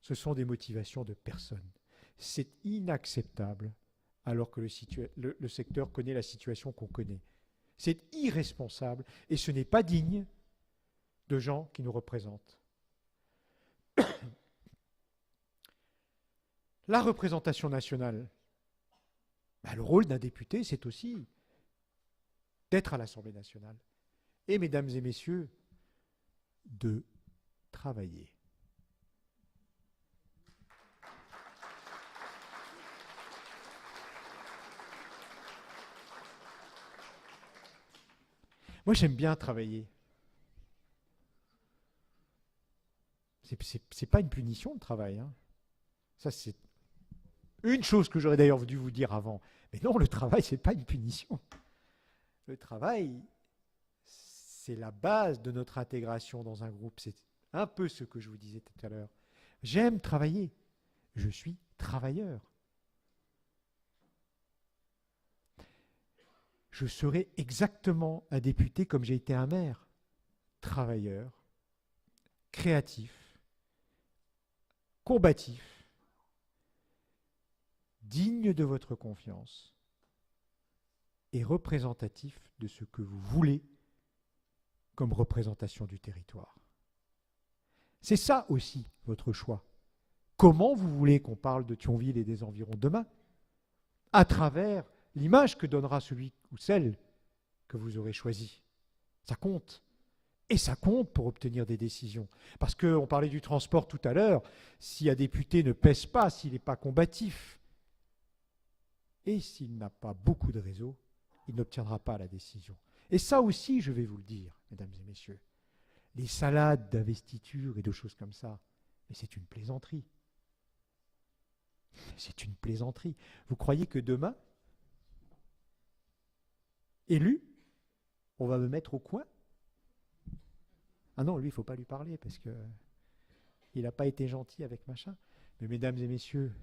ce sont des motivations de personnes. C'est inacceptable alors que le secteur connaît la situation qu'on connaît. C'est irresponsable et ce n'est pas digne de gens qui nous représentent. La représentation nationale, le rôle d'un député, c'est aussi d'être à l'Assemblée nationale. Et, mesdames et messieurs, de travailler. Moi, j'aime bien travailler. C'est pas une punition, le travail. Hein. Ça, c'est une chose que j'aurais d'ailleurs dû vous dire avant. Mais non, le travail, c'est pas une punition. Le travail, c'est la base de notre intégration dans un groupe. C'est un peu ce que je vous disais tout à l'heure. J'aime travailler. Je suis travailleur. Je serai exactement un député comme j'ai été un maire. Travailleur, créatif, combatif, digne de votre confiance et représentatif de ce que vous voulez comme représentation du territoire. C'est ça aussi votre choix. Comment vous voulez qu'on parle de Thionville et des environs demain? À travers l'image que donnera celui ou celle que vous aurez choisi. Ça compte. Et ça compte pour obtenir des décisions. Parce qu'on parlait du transport tout à l'heure, si un député ne pèse pas, s'il n'est pas combatif, et s'il n'a pas beaucoup de réseau, il n'obtiendra pas la décision. Et ça aussi, je vais vous le dire, mesdames et messieurs, les salades d'investiture et de choses comme ça, mais c'est une plaisanterie. C'est une plaisanterie. Vous croyez que demain, élu, on va me mettre au coin? Ah non, lui, il ne faut pas lui parler parce qu'il n'a pas été gentil avec machin. Mais mesdames et messieurs,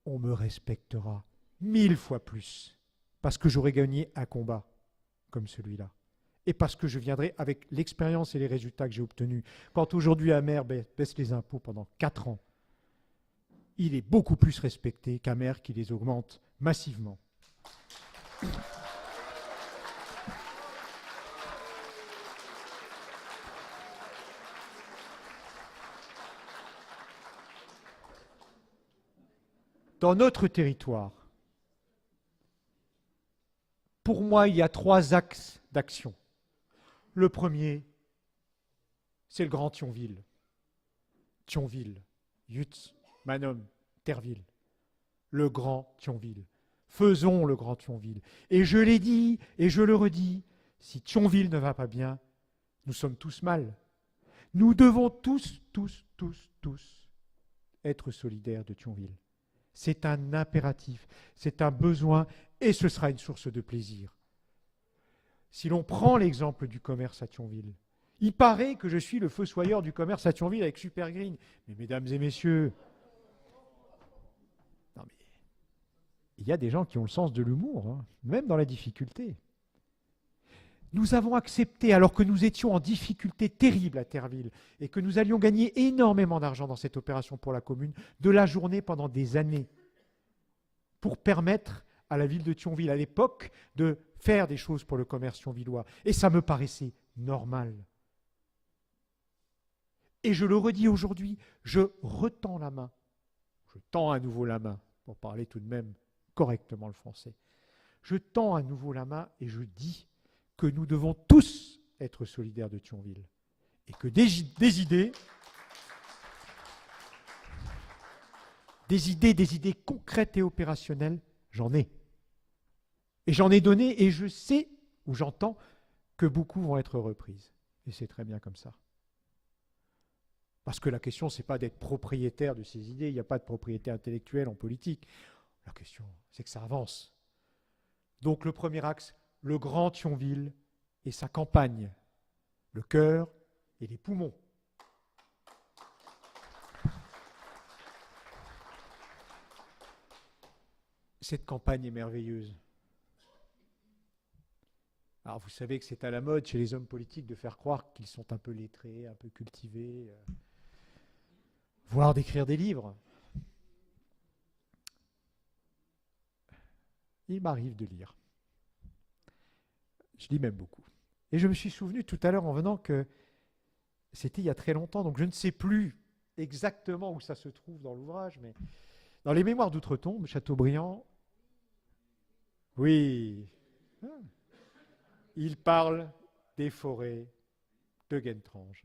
on me respectera 1000 fois plus parce que j'aurai gagné un combat comme celui-là. Et parce que je viendrai avec l'expérience et les résultats que j'ai obtenus. Quand aujourd'hui un maire baisse les impôts pendant 4 ans, il est beaucoup plus respecté qu'un maire qui les augmente massivement. Dans notre territoire, pour moi, il y a 3 axes d'action. Le premier, c'est le Grand Thionville. Thionville, Yutz, Manom, Terville. Le Grand Thionville. Faisons le Grand Thionville. Et je l'ai dit et je le redis, si Thionville ne va pas bien, nous sommes tous mal. Nous devons tous être solidaires de Thionville. C'est un impératif, c'est un besoin et ce sera une source de plaisir. Si l'on prend l'exemple du commerce à Thionville, il paraît que je suis le fossoyeur du commerce à Thionville avec Supergreen. Mais mesdames et messieurs, non mais, il y a des gens qui ont le sens de l'humour, hein, même dans la difficulté. Nous avons accepté, alors que nous étions en difficulté terrible à Terville et que nous allions gagner énormément d'argent dans cette opération pour la commune, de la journée pendant des années, pour permettre à la ville de Thionville, à l'époque, de faire des choses pour le commerce thionvillois. Et ça me paraissait normal. Et je le redis aujourd'hui, je retends la main. Je tends à nouveau la main, pour parler tout de même correctement le français. Je tends à nouveau la main et je dis que nous devons tous être solidaires de Thionville. Et que des idées concrètes et opérationnelles, j'en ai. Et j'en ai donné et je sais, ou j'entends, que beaucoup vont être reprises. Et c'est très bien comme ça. Parce que la question, ce n'est pas d'être propriétaire de ces idées, il n'y a pas de propriété intellectuelle en politique. La question, c'est que ça avance. Donc le premier axe, le Grand Thionville et sa campagne, le cœur et les poumons. Cette campagne est merveilleuse. Alors vous savez que c'est à la mode chez les hommes politiques de faire croire qu'ils sont un peu lettrés, un peu cultivés, voire d'écrire des livres. Il m'arrive de lire. Je lis même beaucoup. Et je me suis souvenu tout à l'heure en venant que c'était il y a très longtemps, donc je ne sais plus exactement où ça se trouve dans l'ouvrage, mais dans les Mémoires d'Outre-Tombe, Chateaubriand, oui, il parle des forêts de Guentrange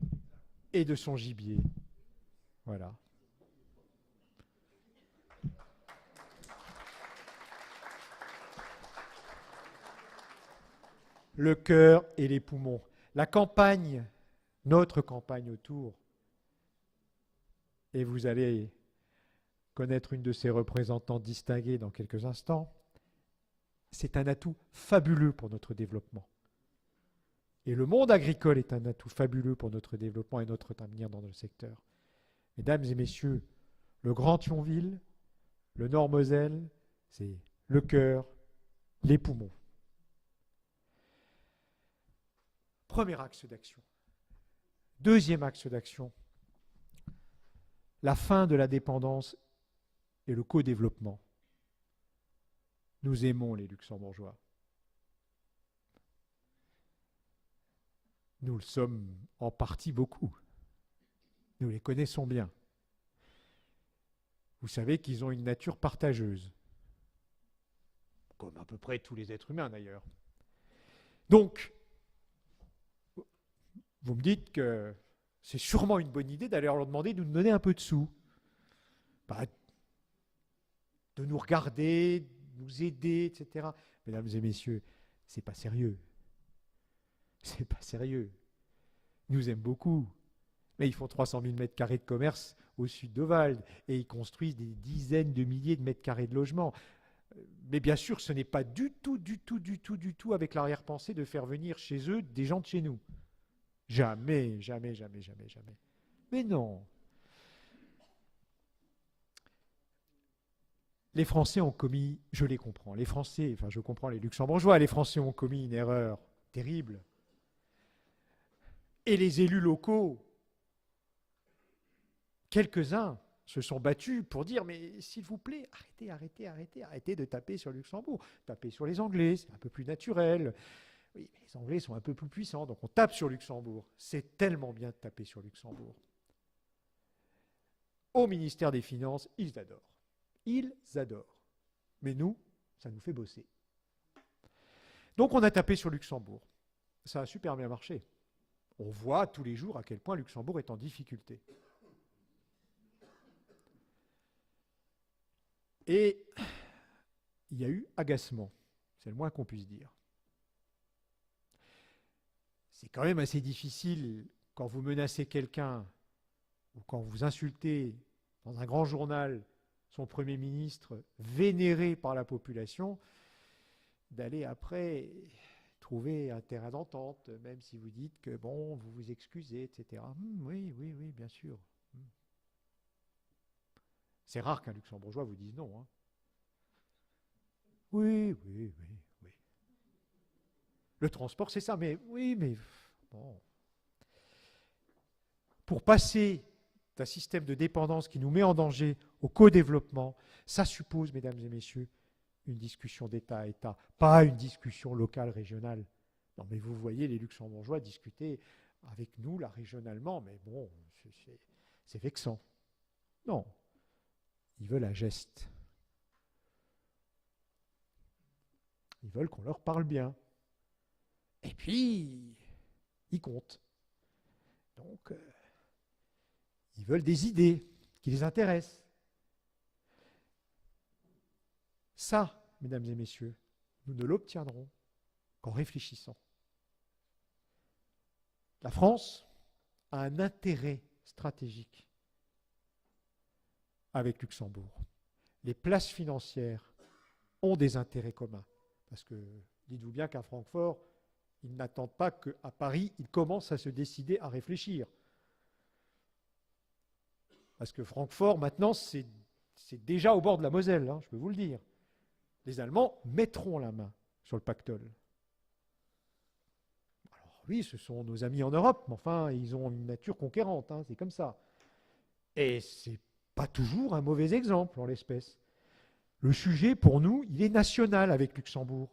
et de son gibier. Voilà. Le cœur et les poumons. La campagne, notre campagne autour, et vous allez connaître une de ses représentantes distinguées dans quelques instants, c'est un atout fabuleux pour notre développement. Et le monde agricole est un atout fabuleux pour notre développement et notre avenir dans le secteur. Mesdames et messieurs, le Grand Thionville, le Nord-Moselle, c'est le cœur, les poumons. Premier axe d'action. Deuxième axe d'action, la fin de la dépendance et le co-développement. Nous aimons les Luxembourgeois. Nous le sommes en partie beaucoup. Nous les connaissons bien. Vous savez qu'ils ont une nature partageuse, comme à peu près tous les êtres humains d'ailleurs. Donc, vous me dites que c'est sûrement une bonne idée d'aller leur demander de nous donner un peu de sous. Bah, de nous regarder, de nous aider, etc. Mesdames et messieurs, c'est pas sérieux. C'est pas sérieux. Ils nous aiment beaucoup. Mais ils font 300 000 mètres carrés de commerce au sud de Walde et ils construisent des dizaines de milliers de mètres carrés de logements. Mais bien sûr, ce n'est pas du tout avec l'arrière-pensée de faire venir chez eux des gens de chez nous. Jamais, jamais, jamais, jamais, jamais. Mais non. Les Français ont commis, je les comprends, les Français, enfin je comprends les Luxembourgeois, les Français ont commis une erreur terrible. Et les élus locaux, quelques-uns se sont battus pour dire mais s'il vous plaît, arrêtez de taper sur le Luxembourg, tapez sur les Anglais, c'est un peu plus naturel. Oui, mais les Anglais sont un peu plus puissants, donc on tape sur Luxembourg. C'est tellement bien de taper sur Luxembourg. Au ministère des Finances, ils adorent. Ils adorent. Mais nous, ça nous fait bosser. Donc on a tapé sur Luxembourg. Ça a super bien marché. On voit tous les jours à quel point Luxembourg est en difficulté. Et il y a eu agacement. C'est le moins qu'on puisse dire. C'est quand même assez difficile quand vous menacez quelqu'un ou quand vous insultez dans un grand journal son Premier ministre vénéré par la population, d'aller après trouver un terrain d'entente, même si vous dites que bon, vous vous excusez, etc. Oui, bien sûr. C'est rare qu'un Luxembourgeois vous dise non. Hein. Oui. Le transport, c'est ça, mais oui, mais bon. Pour passer d'un système de dépendance qui nous met en danger au co-développement, ça suppose, mesdames et messieurs, une discussion d'État à État, pas une discussion locale, régionale. Non, mais vous voyez les Luxembourgeois discuter avec nous, là, régionalement, mais bon, c'est vexant. Non, ils veulent un geste. Ils veulent qu'on leur parle bien. Et puis, ils comptent. Donc, ils veulent des idées qui les intéressent. Ça, mesdames et messieurs, nous ne l'obtiendrons qu'en réfléchissant. La France a un intérêt stratégique avec Luxembourg. Les places financières ont des intérêts communs. Parce que, dites-vous bien qu'à Francfort, ils n'attendent pas qu'à Paris, ils commencent à se décider à réfléchir. Parce que Francfort, maintenant, c'est déjà au bord de la Moselle, hein, je peux vous le dire. Les Allemands mettront la main sur le pactole. Alors oui, ce sont nos amis en Europe, mais enfin, ils ont une nature conquérante, hein, c'est comme ça. Et c'est pas toujours un mauvais exemple en l'espèce. Le sujet, pour nous, il est national avec Luxembourg.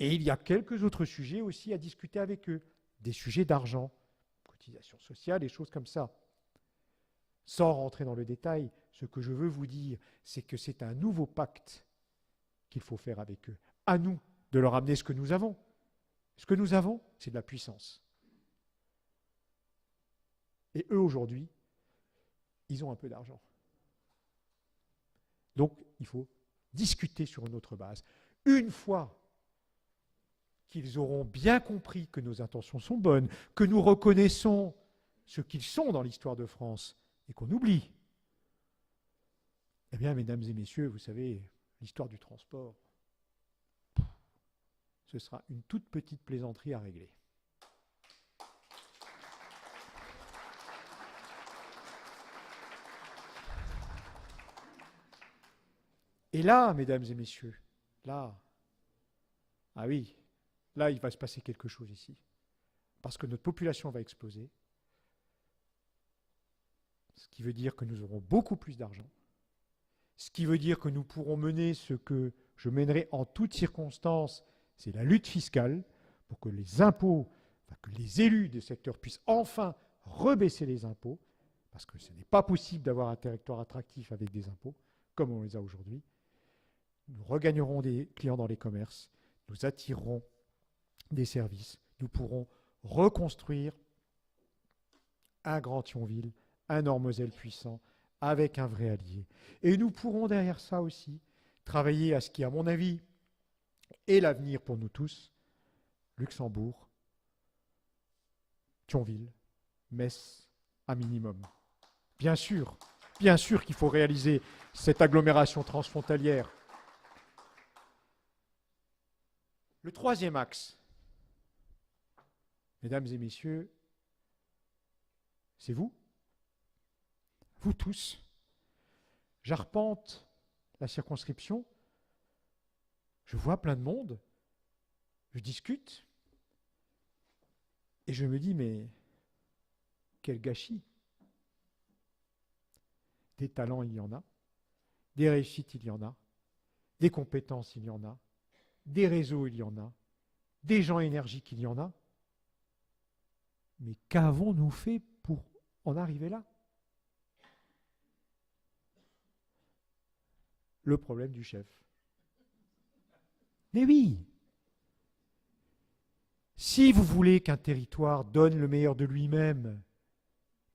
Et il y a quelques autres sujets aussi à discuter avec eux, des sujets d'argent, cotisation sociale, des choses comme ça. Sans rentrer dans le détail, ce que je veux vous dire, c'est que c'est un nouveau pacte qu'il faut faire avec eux. À nous de leur amener ce que nous avons. Ce que nous avons, c'est de la puissance. Et eux, aujourd'hui, ils ont un peu d'argent. Donc, il faut discuter sur une autre base. Une fois qu'ils auront bien compris que nos intentions sont bonnes, que nous reconnaissons ce qu'ils sont dans l'histoire de France et qu'on oublie, eh bien, mesdames et messieurs, vous savez, l'histoire du transport, ce sera une toute petite plaisanterie à régler. Et là, mesdames et messieurs, là, ah oui, là, il va se passer quelque chose ici. Parce que notre population va exploser, ce qui veut dire que nous aurons beaucoup plus d'argent, ce qui veut dire que nous pourrons mener ce que je mènerai en toutes circonstances, c'est la lutte fiscale, pour que les impôts, que les élus des secteurs puissent enfin rebaisser les impôts, parce que ce n'est pas possible d'avoir un territoire attractif avec des impôts, comme on les a aujourd'hui. Nous regagnerons des clients dans les commerces, nous attirerons des services, nous pourrons reconstruire un grand Thionville, un Ormezelle puissant, avec un vrai allié. Et nous pourrons derrière ça aussi travailler à ce qui, à mon avis, est l'avenir pour nous tous, Luxembourg, Thionville, Metz, un minimum. Bien sûr qu'il faut réaliser cette agglomération transfrontalière. Le troisième axe, mesdames et messieurs, c'est vous tous. J'arpente la circonscription, je vois plein de monde, je discute, et je me dis, mais quel gâchis. Des talents, il y en a, des réussites, il y en a, des compétences, il y en a, des réseaux, il y en a, des gens énergiques, il y en a. Mais qu'avons-nous fait pour en arriver là? Le problème du chef. Mais oui! Si vous voulez qu'un territoire donne le meilleur de lui-même,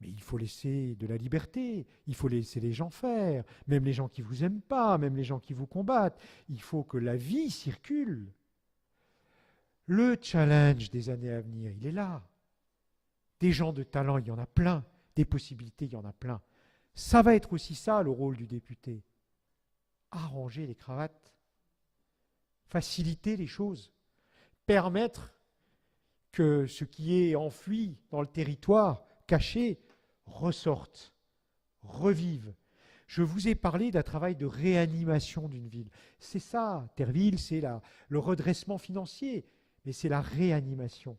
mais il faut laisser de la liberté, il faut laisser les gens faire, même les gens qui ne vous aiment pas, même les gens qui vous combattent. Il faut que la vie circule. Le challenge des années à venir, il est là. Des gens de talent, il y en a plein. Des possibilités, il y en a plein. Ça va être aussi ça, le rôle du député. Arranger les cravates, faciliter les choses, permettre que ce qui est enfoui dans le territoire, caché, ressorte, revive. Je vous ai parlé d'un travail de réanimation d'une ville. C'est ça, Terville, c'est le redressement financier, mais c'est la réanimation.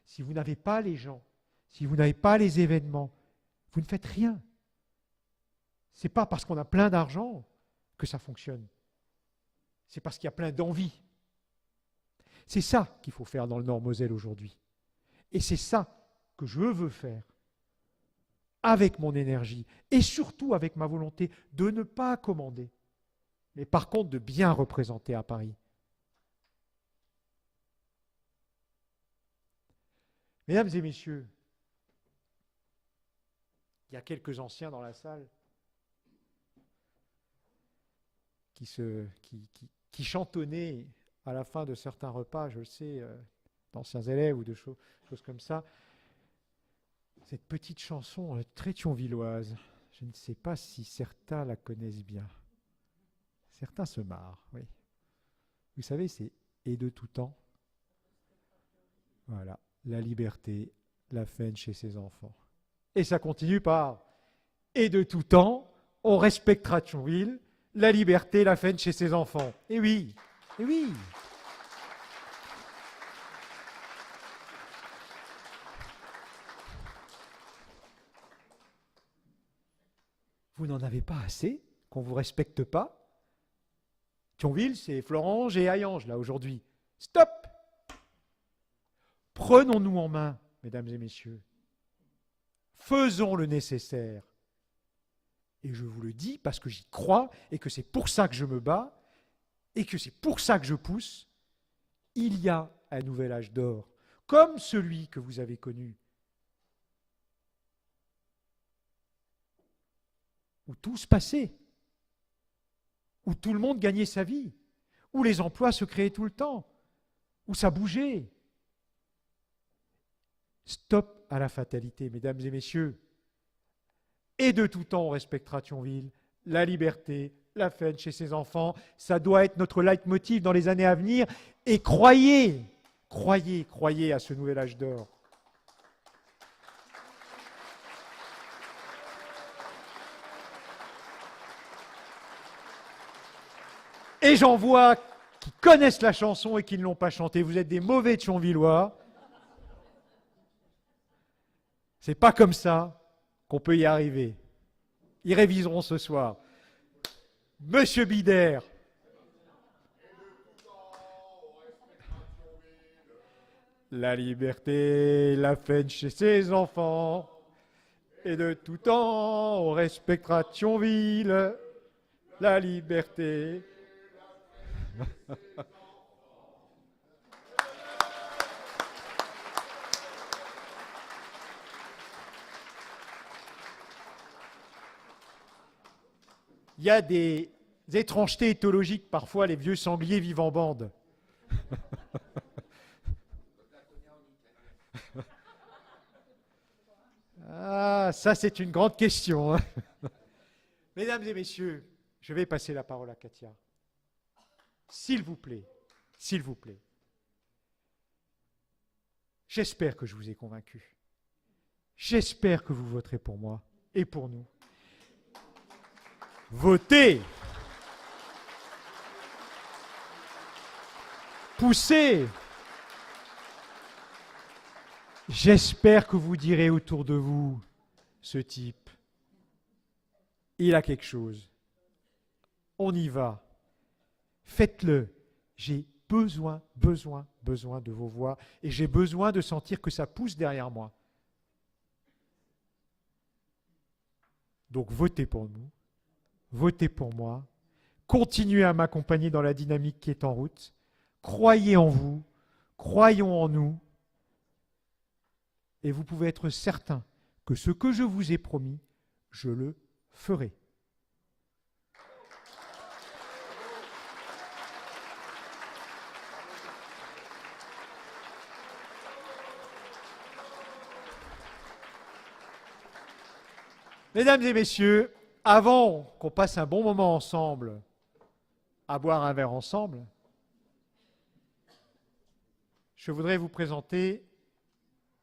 Si vous n'avez pas les gens, si vous n'avez pas les événements, vous ne faites rien. Ce n'est pas parce qu'on a plein d'argent que ça fonctionne. C'est parce qu'il y a plein d'envie. C'est ça qu'il faut faire dans le Nord-Moselle aujourd'hui. Et c'est ça que je veux faire avec mon énergie et surtout avec ma volonté de ne pas commander, mais par contre de bien représenter à Paris. Mesdames et messieurs, il y a quelques anciens dans la salle qui chantonnaient à la fin de certains repas, je le sais, d'anciens élèves ou de choses comme ça, cette petite chanson très thionvilloise. Je ne sais pas si certains la connaissent bien. Certains se marrent, oui. Vous savez, c'est « Et de tout temps ». Voilà, la liberté, la faine chez ses enfants. Et ça continue par « Et de tout temps, on respectera Thionville, la liberté, la faine chez ses enfants ». Et oui, et oui. Vous n'en avez pas assez, qu'on ne vous respecte pas. Thionville, c'est Florange et Hayange, là, aujourd'hui. Stop! Prenons-nous en main, mesdames et messieurs. Faisons le nécessaire. Et je vous le dis parce que j'y crois et que c'est pour ça que je me bats et que c'est pour ça que je pousse. Il y a un nouvel âge d'or, comme celui que vous avez connu, où tout se passait, où tout le monde gagnait sa vie, où les emplois se créaient tout le temps, où ça bougeait. Stop à la fatalité, mesdames et messieurs. Et de tout temps, on respectera Thionville, la liberté, la fête chez ses enfants. Ça doit être notre leitmotiv dans les années à venir. Et croyez, croyez, croyez à ce nouvel âge d'or. Et j'en vois qui connaissent la chanson et qui ne l'ont pas chantée. Vous êtes des mauvais Thionvillois. C'est pas comme ça qu'on peut y arriver. Ils réviseront ce soir. Monsieur Bider. La liberté, la fête chez ses enfants. Et de tout temps, on respectera Thionville. La liberté. Il y a des étrangetés éthologiques, parfois les vieux sangliers vivent en bande. Ah, ça c'est une grande question. Mesdames et messieurs, je vais passer la parole à Katia. S'il vous plaît, s'il vous plaît. J'espère que je vous ai convaincu. J'espère que vous voterez pour moi et pour nous. Votez! Poussez! J'espère que vous direz autour de vous, ce type, il a quelque chose. On y va. Faites-le. J'ai besoin de vos voix et j'ai besoin de sentir que ça pousse derrière moi. Donc votez pour nous, votez pour moi, continuez à m'accompagner dans la dynamique qui est en route, croyez en vous, croyons en nous, et vous pouvez être certain que ce que je vous ai promis, je le ferai. Mesdames et messieurs, avant qu'on passe un bon moment ensemble, à boire un verre ensemble, je voudrais vous présenter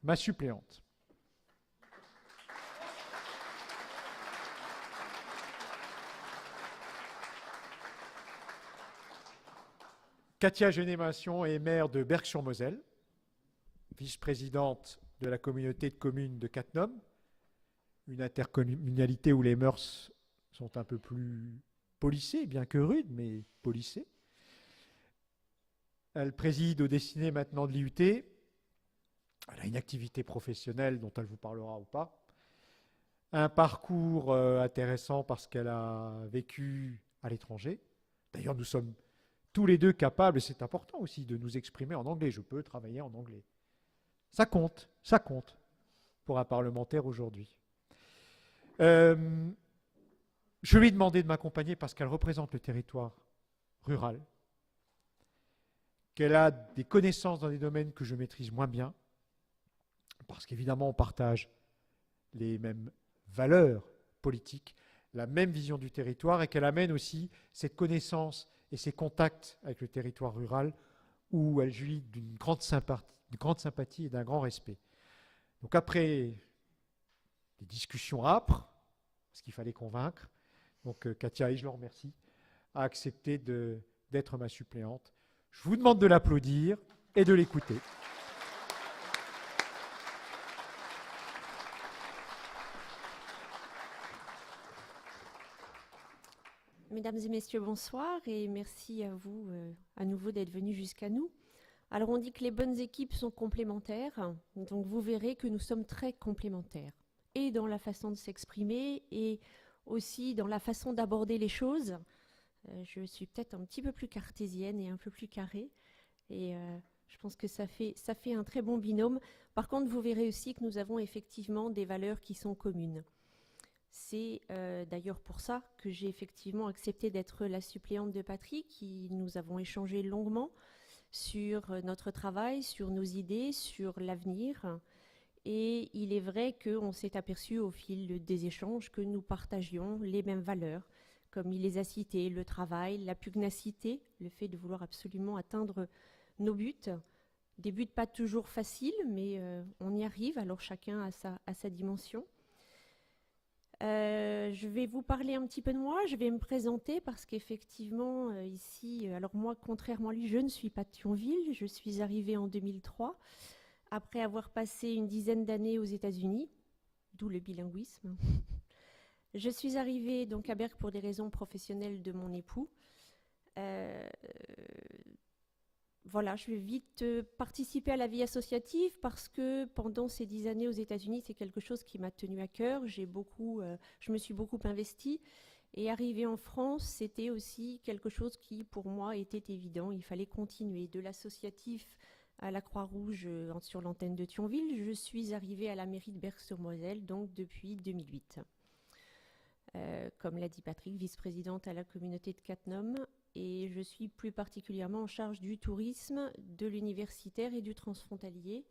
ma suppléante. Katia Genémation est maire de Berck-sur-Moselle, vice-présidente de la communauté de communes de Cattenom, une intercommunalité où les mœurs sont un peu plus policées, bien que rudes, mais policées. Elle préside au destiné maintenant de l'IUT. Elle a une activité professionnelle dont elle vous parlera ou pas. Un parcours intéressant parce qu'elle a vécu à l'étranger. D'ailleurs, nous sommes tous les deux capables, et c'est important aussi, de nous exprimer en anglais. Je peux travailler en anglais. Ça compte pour un parlementaire aujourd'hui. Je lui ai demandé de m'accompagner parce qu'elle représente le territoire rural, qu'elle a des connaissances dans des domaines que je maîtrise moins bien, parce qu'évidemment on partage les mêmes valeurs politiques, la même vision du territoire, et qu'elle amène aussi cette connaissance et ces contacts avec le territoire rural où elle jouit d'une grande sympathie et d'un grand respect. Donc après des discussions âpres, parce qu'il fallait convaincre, donc Katia, et je le remercie, a accepté d'être ma suppléante. Je vous demande de l'applaudir et de l'écouter. Mesdames et messieurs, bonsoir et merci à vous à nouveau d'être venus jusqu'à nous. Alors on dit que les bonnes équipes sont complémentaires, donc vous verrez que nous sommes très complémentaires, et dans la façon de s'exprimer, et aussi dans la façon d'aborder les choses. Je suis peut-être un petit peu plus cartésienne et un peu plus carrée, et je pense que ça fait un très bon binôme. Par contre, vous verrez aussi que nous avons effectivement des valeurs qui sont communes. C'est d'ailleurs pour ça que j'ai effectivement accepté d'être la suppléante de Patrick. Nous avons échangé longuement sur notre travail, sur nos idées, sur l'avenir. Et il est vrai qu'on s'est aperçu au fil des échanges que nous partagions les mêmes valeurs, comme il les a citées, le travail, la pugnacité, le fait de vouloir absolument atteindre nos buts. Des buts pas toujours faciles, mais on y arrive, alors chacun a sa dimension. Je vais vous parler un petit peu de moi, je vais me présenter parce qu'effectivement ici, alors moi contrairement à lui, je ne suis pas de Thionville, je suis arrivée en 2003 après avoir passé une dizaine d'années aux États-Unis, d'où le bilinguisme. Je suis arrivée donc à Berck pour des raisons professionnelles de mon époux. Voilà, je vais vite participer à la vie associative parce que pendant ces 10 années aux États-Unis, c'est quelque chose qui m'a tenu à cœur. Je me suis beaucoup investie. Et arriver en France, c'était aussi quelque chose qui, pour moi, était évident. Il fallait continuer de l'associatif à la Croix-Rouge sur l'antenne de Thionville. Je suis arrivée à la mairie de Berck-sur-Moselle, donc depuis 2008. Comme l'a dit Patrick, vice-présidente à la communauté de Cattenom. Et je suis plus particulièrement en charge du tourisme, de l'universitaire et du transfrontalier.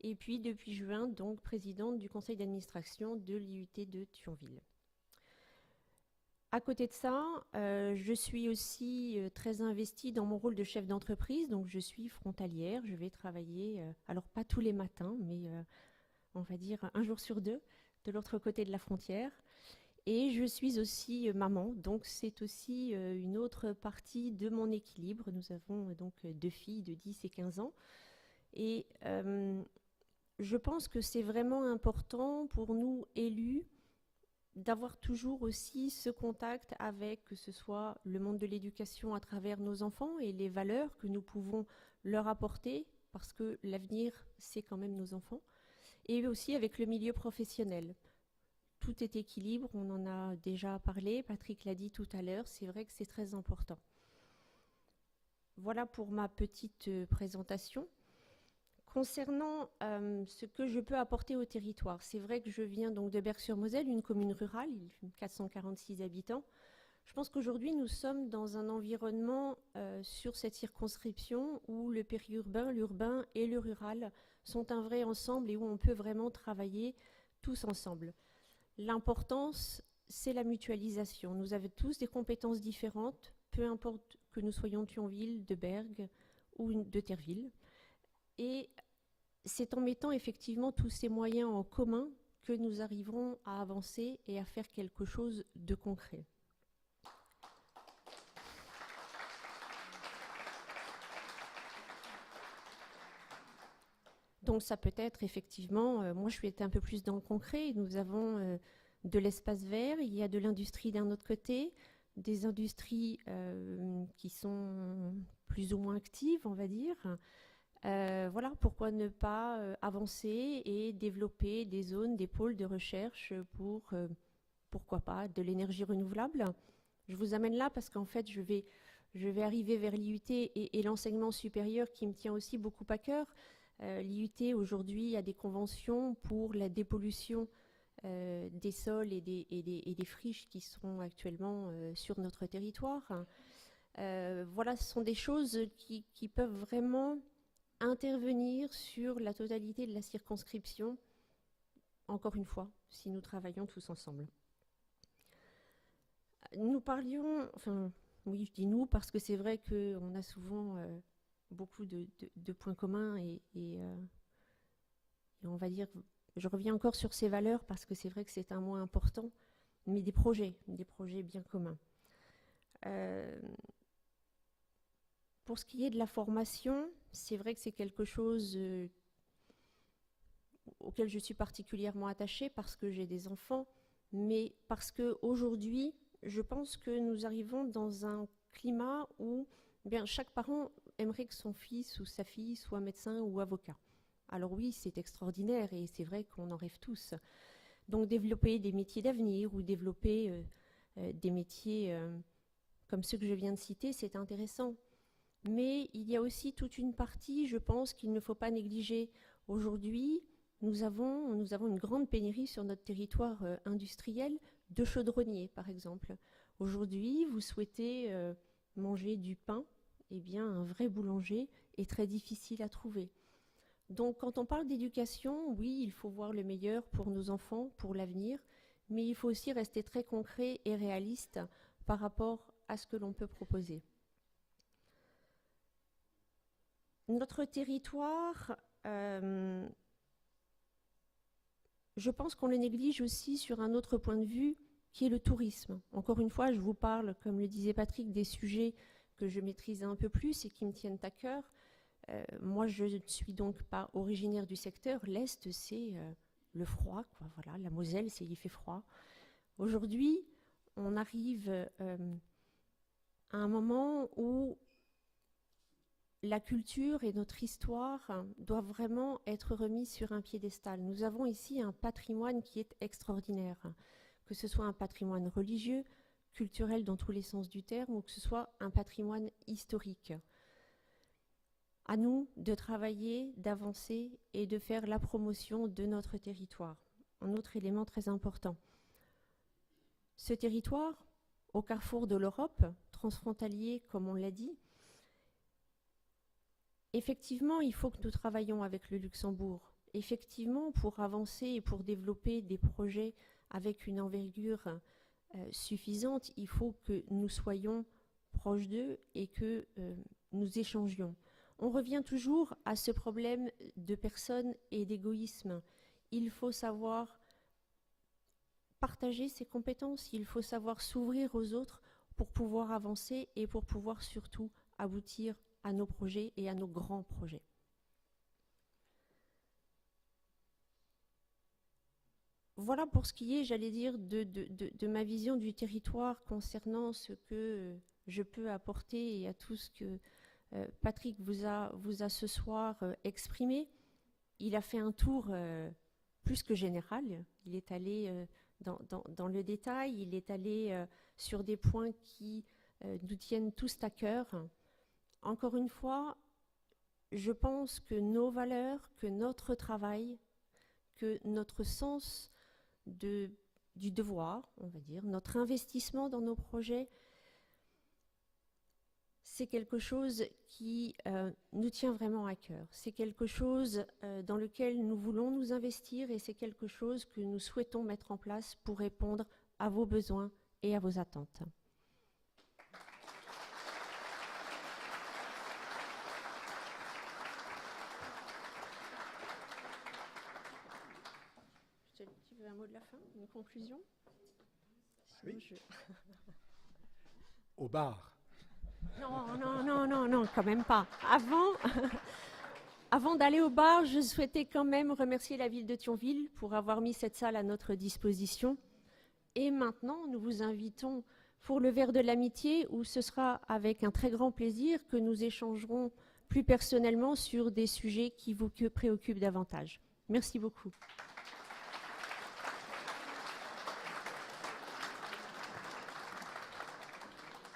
Et puis, depuis juin, donc présidente du conseil d'administration de l'IUT de Thionville. À côté de ça, je suis aussi très investie dans mon rôle de chef d'entreprise. Donc, je suis frontalière. Je vais travailler, alors pas tous les matins, mais on va dire un jour sur deux, de l'autre côté de la frontière. Et je suis aussi maman, donc c'est aussi une autre partie de mon équilibre. Nous avons donc 2 filles de 10 et 15 ans. Et je pense que c'est vraiment important pour nous, élus, d'avoir toujours aussi ce contact avec, que ce soit le monde de l'éducation à travers nos enfants et les valeurs que nous pouvons leur apporter, parce que l'avenir, c'est quand même nos enfants, et aussi avec le milieu professionnel. Tout est équilibre, on en a déjà parlé, Patrick l'a dit tout à l'heure, c'est vrai que c'est très important. Voilà pour ma petite présentation. Concernant ce que je peux apporter au territoire, c'est vrai que je viens donc de Berck-sur-Moselle, une commune rurale, 446 habitants. Je pense qu'aujourd'hui, nous sommes dans un environnement sur cette circonscription où le périurbain, l'urbain et le rural sont un vrai ensemble et où on peut vraiment travailler tous ensemble. L'importance, c'est la mutualisation. Nous avons tous des compétences différentes, peu importe que nous soyons de Thionville, de Berck ou de Terville. Et c'est en mettant effectivement tous ces moyens en commun que nous arriverons à avancer et à faire quelque chose de concret. Donc ça peut être effectivement, moi je suis un peu plus dans le concret, nous avons de l'espace vert, il y a de l'industrie d'un autre côté, des industries qui sont plus ou moins actives, on va dire. Voilà, pourquoi ne pas avancer et développer des zones, des pôles de recherche pour, pourquoi pas, de l'énergie renouvelable. Je vous amène là parce qu'en fait, je vais arriver vers l'IUT et l'enseignement supérieur qui me tient aussi beaucoup à cœur. L'IUT aujourd'hui a des conventions pour la dépollution des sols et des friches qui sont actuellement sur notre territoire. Voilà, ce sont des choses qui peuvent vraiment intervenir sur la totalité de la circonscription, encore une fois, si nous travaillons tous ensemble. Nous parlions, enfin, oui, je dis nous, parce que c'est vrai qu'on a souvent beaucoup de points communs et on va dire, je reviens encore sur ces valeurs parce que c'est vrai que c'est un mot important, mais des projets bien communs. Pour ce qui est de la formation, c'est vrai que c'est quelque chose auquel je suis particulièrement attachée parce que j'ai des enfants, mais parce qu'aujourd'hui, je pense que nous arrivons dans un climat où bien, chaque parent aimerait que son fils ou sa fille soit médecin ou avocat. Alors oui, c'est extraordinaire et c'est vrai qu'on en rêve tous. Donc développer des métiers d'avenir ou développer des métiers comme ceux que je viens de citer, c'est intéressant. Mais il y a aussi toute une partie, je pense, qu'il ne faut pas négliger. Aujourd'hui, nous avons une grande pénurie sur notre territoire industriel de chaudronniers, par exemple. Aujourd'hui, vous souhaitez manger du pain, eh bien, un vrai boulanger est très difficile à trouver. Donc, quand on parle d'éducation, oui, il faut voir le meilleur pour nos enfants, pour l'avenir, mais il faut aussi rester très concret et réaliste par rapport à ce que l'on peut proposer. Notre territoire, je pense qu'on le néglige aussi sur un autre point de vue, qui est le tourisme. Encore une fois, je vous parle, comme le disait Patrick, des sujets que je maîtrise un peu plus et qui me tiennent à cœur. Moi, je ne suis donc pas originaire du secteur. L'Est, c'est le froid, quoi. Voilà, la Moselle, il fait froid. Aujourd'hui, on arrive à un moment où la culture et notre histoire doivent vraiment être remises sur un piédestal. Nous avons ici un patrimoine qui est extraordinaire, que ce soit un patrimoine religieux, culturel dans tous les sens du terme, ou que ce soit un patrimoine historique. À nous de travailler, d'avancer et de faire la promotion de notre territoire. Un autre élément très important. Ce territoire, au carrefour de l'Europe, transfrontalier comme on l'a dit, effectivement, il faut que nous travaillions avec le Luxembourg. Effectivement, pour avancer et pour développer des projets avec une envergure suffisante, il faut que nous soyons proches d'eux et que nous échangions. On revient toujours à ce problème de personnes et d'égoïsme. Il faut savoir partager ses compétences, il faut savoir s'ouvrir aux autres pour pouvoir avancer et pour pouvoir surtout aboutir à nos projets et à nos grands projets. Voilà pour ce qui est, j'allais dire, de ma vision du territoire concernant ce que je peux apporter et à tout ce que Patrick vous a ce soir exprimé. Il a fait un tour plus que général. Il est allé dans le détail, il est allé sur des points qui nous tiennent tous à cœur. Encore une fois, je pense que nos valeurs, que notre travail, que notre sens du devoir, on va dire, notre investissement dans nos projets, c'est quelque chose qui nous tient vraiment à cœur. C'est quelque chose dans lequel nous voulons nous investir et c'est quelque chose que nous souhaitons mettre en place pour répondre à vos besoins et à vos attentes. Tu veux un mot de la fin, une conclusion? Oui. Au bar. Non, quand même pas. Avant d'aller au bar, je souhaitais quand même remercier la ville de Thionville pour avoir mis cette salle à notre disposition. Et maintenant, nous vous invitons pour le verre de l'amitié, où ce sera avec un très grand plaisir que nous échangerons plus personnellement sur des sujets qui vous préoccupent davantage. Merci beaucoup.